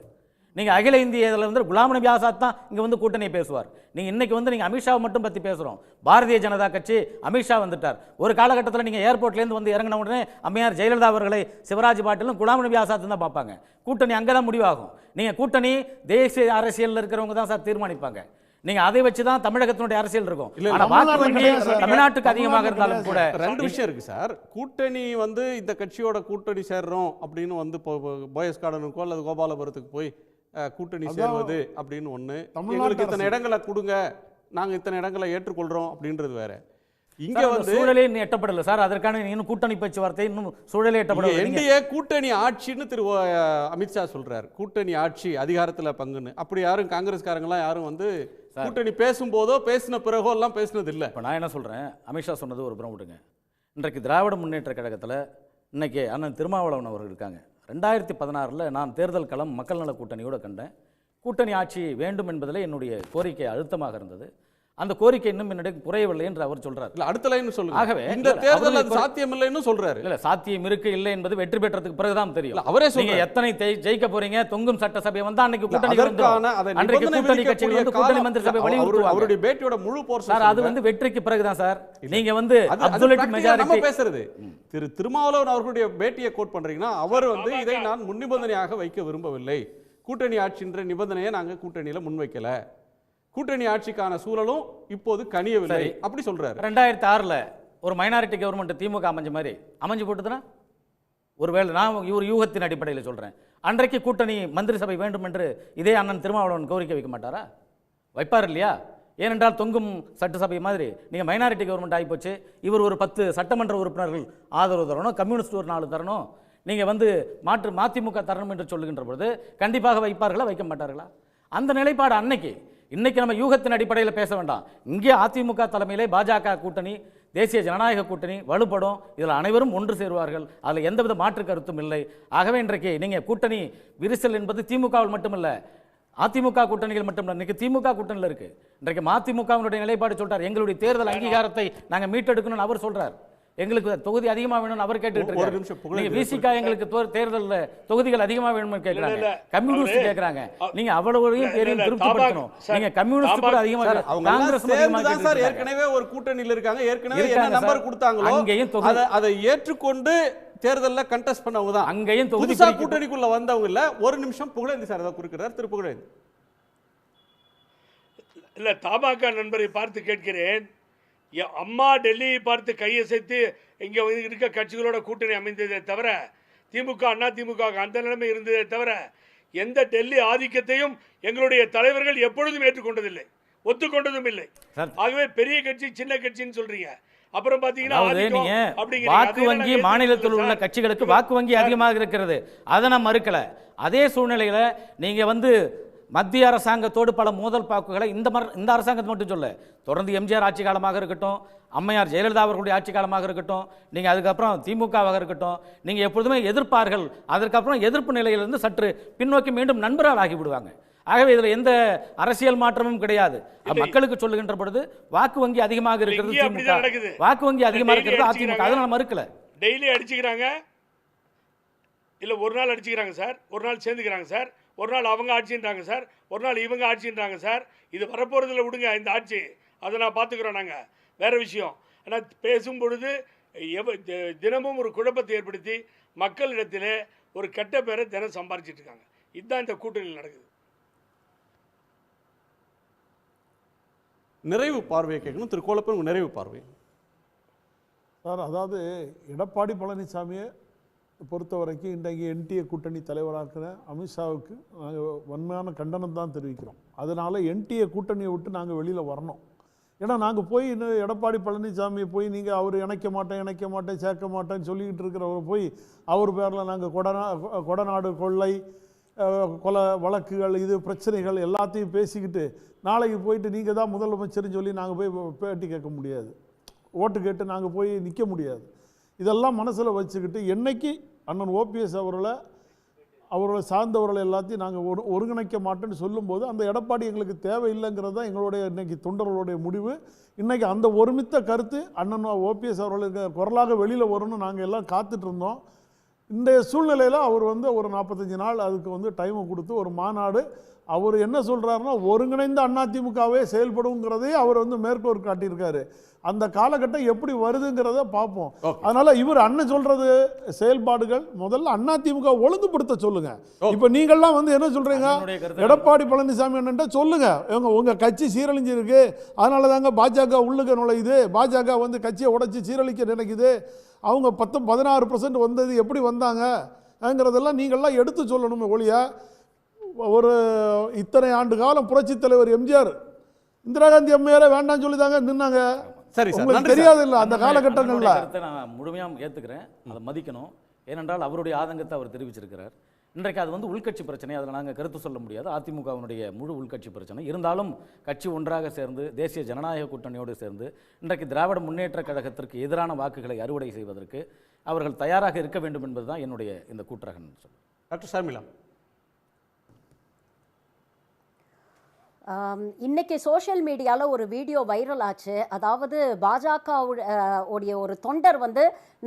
நீங்க அகில இந்திய இதில் வந்து குலாம் நபி ஆசாத் தான் இங்க வந்து கூட்டணியை பேசுவார். நீங்க இன்னைக்கு வந்து நீங்க அமித்ஷாவை மட்டும் பத்தி பேசுறோம். பாரதிய ஜனதா கட்சி அமித்ஷா வந்துட்டார். ஒரு காலகட்டத்தில் நீங்க ஏர்போர்ட்லேருந்து வந்து இறங்கின உடனே அம்மையார் ஜெயலலிதா அவர்களை சிவராஜ் பாட்டீலும் குலாம் நபி ஆசாத் தான் பார்ப்பாங்க. கூட்டணி அங்கதான் முடிவாகும். நீங்க கூட்டணி தேசிய அரசியல் இருக்கிறவங்க தான் சார் தீர்மானிப்பாங்க. நீங்க அதை வச்சுதான் தமிழகத்தினுடைய அரசியல் இருக்கும். தமிழ்நாட்டுக்கு அதிகமாக இருந்தாலும் கூட 2 விஷயம் இருக்கு சார். கூட்டணி வந்து இந்த கட்சியோட கூட்டணி சேர்றோம் அப்படின்னு வந்து போயஸ் கார்டனுக்கோ அல்லது கோபாலபுரத்துக்கு போய் கூட்டணி சேர்வது அப்படின்னு ஒண்ணு, எங்களுக்கு இத்தனை இடங்களை கொடுங்க, நாங்க இத்தனை இடங்களை ஏற்றுக்கொள்றோம் அப்படின்றது வேற. இங்க வந்து சூழலே எட்டப்படல சார். அதற்கான இன்னும் கூட்டணி பேச்சுவார்த்தை இன்னும் சூழலே எட்டப்படல. என்டிஏ கூட்டணி ஆட்சின்னு திரு அமித்ஷா சொல்றாரு, கூட்டணி ஆட்சி அதிகாரத்துல பங்குன்னு. அப்படி யாரும் காங்கிரஸ்காரங்களாம் யாரும் வந்து கூட்டணி பேசும்போதோ பேசின பிறகோ எல்லாம் பேசினது இல்லை. இப்போ நான் என்ன சொல்றேன், அமித்ஷா சொன்னது ஒரு புறம் விடுங்க. இன்றைக்கு திராவிட முன்னேற்ற கழகத்தில் இன்னைக்கு அண்ணன் திருமாவளவன் அவர்கள் இருக்காங்க. 2016 நான் தேர்தல் களம் மக்கள் நல கூட்டணியோடு கண்டேன். கூட்டணி ஆட்சி வேண்டும் என்பதில் என்னுடைய கோரிக்கை அழுத்தமாக இருந்தது. அந்த கோரிக்கை இன்னும் என்னுடைய குறையவில்லை என்று அவர் சொல்றார். இல்ல, அடுத்த லைன் சொல்லுங்க. ஆகவே இந்த தேர்தல் அது சாத்தியம் இல்லைன்னு சொல்றாரு. இல்ல, சாத்தியம் இருக்கு இல்லை என்பது வெற்றி பெற்றதுக்கு பிறகுதான் தெரியும். அவரே நீங்க எத்தனை ஜெயிக்க போறீங்க, தொங்கும் சட்டசபை வந்தா அன்னைக்கு கூட்டணி அன்றைக்கு கூட்டணி கட்சிகள் வந்து கூட்டணி மந்திரி சபை வலியுறுத்துவாங்க. அவருடைய பேட்டியோட முழு போர்ஷன் சார் அது வந்து வெற்றிக்கு பிறகுதான் சார். நீங்க வந்து அப்சல்யூட் மெஜாரிட்டி பேசுறது. திரு திருமாவளவன் அவர்களுடைய பேட்டியை கோட் பண்றீங்கன்னா அவர் வந்து இதை நான் முன்னிபந்தனையாக வைக்க விரும்பவில்லை, கூட்டணி ஆட்சின்ற நிபந்தனையை நாங்க கூட்டணியில முன்வைக்கல, கூட்டணி ஆட்சிக்கான சூழலும் இப்போது கனியவில்லை அப்படி சொல்றாரு. 2006 ஒரு மைனாரிட்டி கவர்மெண்ட் திமுக அமைஞ்ச மாதிரி அமைஞ்சு போட்டுதுன்னா ஒருவேளை நான் ஒரு யூகத்தின் அடிப்படையில் சொல்றேன், அன்றைக்கு கூட்டணி மந்திரி சபை வேண்டும் என்று இதே அண்ணன் திருமாவளவன் கோரிக்கை வைக்க மாட்டாரா? வைப்பார் இல்லையா? ஏனென்றால் தொங்கும் சட்டசபை மாதிரி நீங்கள் மைனாரிட்டி கவர்மெண்ட் ஆகிப்போச்சு, இவர் ஒரு 10 சட்டமன்ற உறுப்பினர்கள் ஆதரவு தரணும், கம்யூனிஸ்ட் ஒரு 4 தரணும், நீங்கள் வந்து மதிமுக தரணும் என்று சொல்லுகின்ற பொழுது கண்டிப்பாக வைப்பார்களா வைக்க மாட்டார்களா? அந்த நிலைப்பாடு அன்னைக்கு. இன்னைக்கு நம்ம யூகத்தின் அடிப்படையில் பேச வேண்டாம். இங்கே அதிமுக தலைமையிலே பாஜக கூட்டணி தேசிய ஜனநாயக கூட்டணி வலுப்படும், இதில் அனைவரும் ஒன்று சேருவார்கள், அதில் எந்தவித மாற்று கருத்தும் இல்லை. ஆகவே இன்றைக்கு நீங்கள் கூட்டணி விரிசல் என்பது திமுகவில் மட்டுமல்ல, அதிமுக கூட்டணிகள் மட்டும் இல்லை, இன்னைக்கு திமுக கூட்டணியில் இருக்கு. இன்றைக்கு மதிமுகவினுடைய நிலைப்பாடு சொல்றார், எங்களுடைய தேர்தல் அங்கீகாரத்தை நாங்கள் மீட்டெடுக்கணும்னு அவர் சொல்றார். எங்களுக்கு தொகுதி அதிகமாக வேணும்னு அவர் கேட்டுட்டு இருக்காரு. விசிகா எங்களுக்கு தேர்தலில் தொகுதிகள் அதிகமாக வேணும்னு கேட்கறாங்க, கம்யூனிஸ்ட் கேட்கறாங்க. நீங்க அவ்வளவு பேரையும் திருப்திப்படுத்தணும். நீங்க கம்யூனிஸ்ட் கூட அதிகமாக, காங்கிரஸ் சார் ஏற்கனவே ஒரு கூட்டணியில் இருக்காங்க, ஏற்கனவே என்ன நம்பர் கொடுத்தாங்களோ அதை ஏற்றுக்கொண்டு தேர்தலில் கண்டெஸ்ட் பண்ணவங்க தான். அங்கேயும் புதுசா கூட்டணிக்குள்ள வந்தவங்க இல்ல. ஒரு நிமிஷம் புகழேந்தி சார் ஏதாவது குறிக்கிறார். திரு புகழேந்தி. இல்ல, தமாக நண்பரை பார்த்து கேட்கிறேன், அம்மா டெல்லியை பார்த்து கையசைத்து இங்கே இருக்க கட்சிகளோட கூட்டணி அமைந்ததே தவிர, திமுக அண்ணா திமுக அந்த நிலைமை இருந்ததே தவிர, எந்த டெல்லி ஆதிக்கத்தையும் எங்களுடைய தலைவர்கள் எப்பொழுதும் ஏற்றுக்கொண்டதில்லை, ஒத்துக்கொண்டதும் இல்லை. ஆகவே பெரிய கட்சி சின்ன கட்சின்னு சொல்றீங்க. அப்புறம் பாத்தீங்கன்னா வாக்கு வங்கி மாநிலத்தில் உள்ள கட்சிகளுக்கு வாக்கு வங்கி அதிகமாக இருக்கிறது, அதை நான் மறுக்கல. அதே சூழ்நிலையில நீங்க மத்திய அரசாங்கத்தோடு பல மோதல் பாக்குகளை இந்த அரசாங்கத்தை மட்டும் சொல்ல, தொடர்ந்து எம்ஜிஆர் ஆட்சி காலமாக இருக்கட்டும், அம்மையார் ஜெயலலிதா அவர்களுடைய ஆட்சி காலமாக இருக்கட்டும், நீங்கள் அதுக்கப்புறம் திமுகவாக இருக்கட்டும், நீங்கள் எப்பொழுதுமே எதிர்ப்பார்கள், அதற்கப்புறம் எதிர்ப்பு நிலையிலிருந்து சற்று பின்னோக்கி மீண்டும் நண்பர்கள் ஆகிவிடுவாங்க. ஆகவே இதில் எந்த அரசியல் மாற்றமும் கிடையாது. மக்களுக்கு சொல்லுகின்ற பொழுது வாக்கு வங்கி அதிகமாக இருக்கிறது திமுக, வாக்கு வங்கி அதிகமாக இருக்கிறது அதிமுக, அதனால மறுக்கல. டெய்லி அடிச்சுக்கிறாங்க, இல்லை ஒரு நாள் அடிச்சுக்கிறாங்க சார், ஒரு நாள் சேர்ந்துக்கிறாங்க சார், ஒரு நாள் அவங்க ஆட்சின்றாங்க சார், ஒரு நாள் இவங்க ஆட்சின்றாங்க சார். இது வரப்போகிறதுல விடுங்க இந்த ஆட்சி, அதை நான் பார்த்துக்கிறோம் நாங்கள், வேறு விஷயம். ஆனால் பேசும் பொழுது தினமும் ஒரு குழப்பத்தை ஏற்படுத்தி மக்களிடத்தில் ஒரு கெட்ட பேரை தினம் சம்பாரிச்சிட்டு இருக்காங்க. இதுதான் இந்த கூட்டணியில் நடக்குது. நிறைவு பார்வையை கேட்கணும். திரு கோலப்பன், நிறைவு பார்வை சார். அதாவது எடப்பாடி பழனிசாமியை பொறுத்த வரைக்கும் இன்றைக்கு என்டிஏ கூட்டணி தலைவராக இருக்கிற அமித்ஷாவுக்கு நாங்கள் வன்மையான கண்டனம் தான் தெரிவிக்கிறோம். அதனால் என்டிஏ கூட்டணியை விட்டு நாங்கள் வெளியில் வரணும். ஏன்னா நாங்கள் போய் இன்னும் எடப்பாடி பழனிசாமியை போய் நீங்கள் அவர் இணைக்க மாட்டேன் சேர்க்க மாட்டேன்னு சொல்லிக்கிட்டு இருக்கிறவர் போய் அவர் பேரில் நாங்கள் கொடநாடு கொள்ளை கொலை வழக்குகள் இது பிரச்சனைகள் எல்லாத்தையும் பேசிக்கிட்டு நாளைக்கு போயிட்டு நீங்கள் தான் முதலமைச்சர்னு சொல்லி நாங்கள் போய் பேட்டி கேட்க முடியாது, ஓட்டு கேட்டு நாங்கள் போய் நிற்க முடியாது. இதெல்லாம் மனசில் வச்சுக்கிட்டு என்னைக்கு அண்ணன் ஓபிஎஸ் அவர்களை சார்ந்தவர்களை எல்லாத்தையும் நாங்கள் ஒருங்கிணைக்க மாட்டேன்னு சொல்லும்போது அந்த எடப்பாடி எங்களுக்கு தேவையில்லைங்கிறது தான் எங்களுடைய இன்றைக்கி தொண்டர்களுடைய முடிவு. இன்றைக்கி அந்த ஒருமித்த கருத்து அண்ணன் ஓபிஎஸ் அவர்களுக்கு குரலாக வெளியில் வரும்னு நாங்கள் எல்லாம் காத்துட்டு இருந்தோம். இன்றைய சூழ்நிலையில் அவர் ஒரு 45 நாள் அதுக்கு டைமை கொடுத்து ஒரு மாநாடு, அவர் என்ன சொல்கிறாருன்னா ஒருங்கிணைந்த அதிமுகவே செயல்படுங்கிறதே அவர் மேற்கோள் காட்டியிருக்காரு. அந்த காலகட்டம் எப்படி வருதுங்கிறத பார்ப்போம். அதனால இவர் அண்ணன் சொல்றது செயல்பாடுகள் முதல்ல அதிமுக ஒழுங்குபடுத்த சொல்லுங்க. இப்ப நீங்கள்லாம் என்ன சொல்றீங்க, எடப்பாடி பழனிசாமி அண்ணன் சொல்லுங்க உங்க கட்சி சீரழிஞ்சிருக்கு, அதனால தாங்க பாஜக உள்ளுக நுழையுது, பாஜக கட்சியை உடைச்சி சீரழிக்க நினைக்குது, அவங்க 16% வந்தது எப்படி வந்தாங்கங்கிறதெல்லாம் நீங்கள்லாம் எடுத்து சொல்லணும். ஒழிய ஒரு இத்தனை ஆண்டு காலம் புரட்சி தலைவர் எம்ஜிஆர் இந்திரா காந்தி அம்மையாரே வேண்டாம் சொல்லி தாங்க நின்னாங்க. சரி, உங்களுக்கு தெரியாது இல்லை அந்த காலகட்டங்கள்ல. நான் முழுமையாக ஏற்றுக்கிறேன், அதை மதிக்கணும். ஏனென்றால் அவருடைய ஆதங்கத்தை அவர் தெரிவிச்சிருக்கிறார். இன்றைக்கு அது உள்கட்சி பிரச்சனை, அதில் நாங்கள் கருத்து சொல்ல முடியாது. அதிமுகவினுடைய முழு உள்கட்சி பிரச்சனை இருந்தாலும் கட்சி ஒன்றாக சேர்ந்து தேசிய ஜனநாயக கூட்டணியோடு சேர்ந்து இன்றைக்கு திராவிட முன்னேற்ற கழகத்திற்கு எதிரான வாக்குகளை அறுவடை செய்வதற்கு அவர்கள் தயாராக இருக்க வேண்டும் என்பதுதான் என்னுடைய இந்த கூற்றகம். டாக்டர் ஷர்மிளா, இன்னைக்கு சோஷியல் மீடியாவில் ஒரு வீடியோ வைரல் ஆச்சு. அதாவது பாஜக உடைய ஒரு தொண்டர்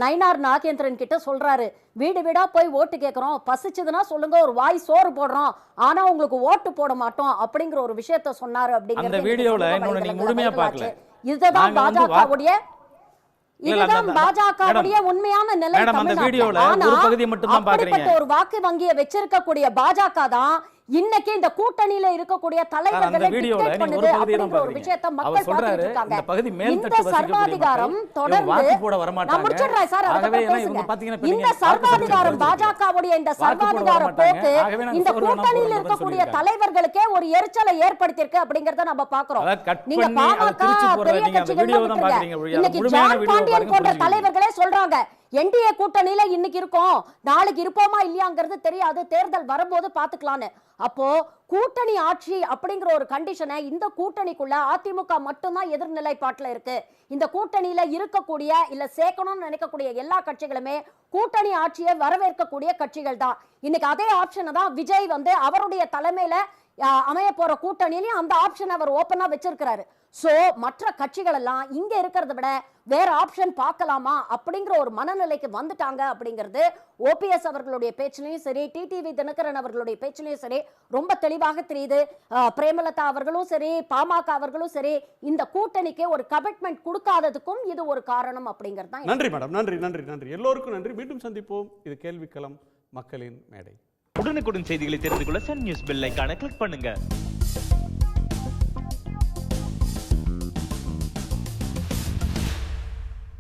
நயினார் நாகேந்திரன் கிட்ட சொல்றாரு, வீடு வீடா போய் ஓட்டு கேட்குறோம், பசிச்சதுன்னா சொல்லுங்க ஒரு வாய் சோறு போடுறோம், ஆனா உங்களுக்கு ஓட்டு போட மாட்டோம் அப்படிங்கிற ஒரு விஷயத்த சொன்னாரு. அப்படிங்கிற இதுதான் பாஜகவுடைய உண்மையான நிலை. அப்படிப்பட்ட ஒரு வாக்கு வங்கியை வச்சிருக்கக்கூடிய பாஜக தான் இன்னைக்கு இந்த கூட்டணியில இருக்கக்கூடிய தலைவர்களை டிக்டேட் பண்ணுது அப்படிங்கிற ஒரு விஷயத்தை மக்கள் பார்த்துட்டு இருக்காங்க. இந்த சர்வாதிகாரம் தொடர்ந்து நான் முடிச்சிடுறேன் சார், இந்த சர்வாதிகாரம் பாஜகவுடைய இந்த சர்வாதிகார போக்கு இந்த கூட்டணியில் இருக்கக்கூடிய தலைவர்களுக்கே ஒரு எரிச்சலை ஏற்படுத்தியிருக்கு அப்படிங்கறத நம்ம பாக்குறோம். நீங்க பாமக பெரிய கட்சிகள் இன்னைக்கு ஜான் பாண்டியன் போன்ற தலைவர்களே சொல்றாங்க, என்டிஏ கூட்டணியில இன்னைக்கு இருக்கோம், நாளைக்கு இருப்போமா இல்லையாங்கிறது தெரியாது, தேர்தல் வரும்போது பாத்துக்கலான்னு. அப்போ கூட்டணி ஆட்சி அப்படிங்கிற ஒரு கண்டிஷனை இந்த கூட்டணிக்குள்ள அதிமுக மட்டும்தான் எதிர்நிலைப்பாட்டுல இருக்கு. இந்த கூட்டணியில இருக்கக்கூடிய இல்ல சேர்க்கணும்னு நினைக்கக்கூடிய எல்லா கட்சிகளுமே கூட்டணி ஆட்சியை வரவேற்கக்கூடிய கட்சிகள் தான். இன்னைக்கு அதே ஆப்ஷனை தான் விஜய் வந்து அவருடைய தலைமையில அமைய போற கூட்டணியிலையும் அந்த ஆப்ஷன் அவர் ஓப்பனா வச்சிருக்கிறாரு. சோ மற்ற கட்சிகள் எல்லாம் இங்க இருக்கிறத விட வேற ஆப்ஷன் பார்க்கலாமா அப்படிங்கிற ஒரு மனநிலைக்கு வந்துட்டாங்க அப்படிங்கிறது ஓபிஎஸ் அவர்களுடைய பேச்சிலையும் சரி, டிடிவி தினகரன் அவர்களுடைய பேச்சிலையும் சரி ரொம்ப தெளிவாக தெரியுது. பிரேமலதா அவர்களும் சரி, பாமக அவர்களும் சரி, இந்த கூட்டணிக்கு ஒரு கமிட்மெண்ட் கொடுக்காததுக்கும் இது ஒரு காரணம் அப்படிங்கிறது தான். நன்றி மேடம், நன்றி நன்றி நன்றி, எல்லோருக்கும் நன்றி. மீண்டும் சந்திப்போம். இது கேள்விக்களம், மக்களின் மேடை. உடனுக்குடன் செய்திகளை தெரிந்து கொள்ள சன் நியூஸ் பெல் ஐகானை கிளிக் பண்ணுங்க.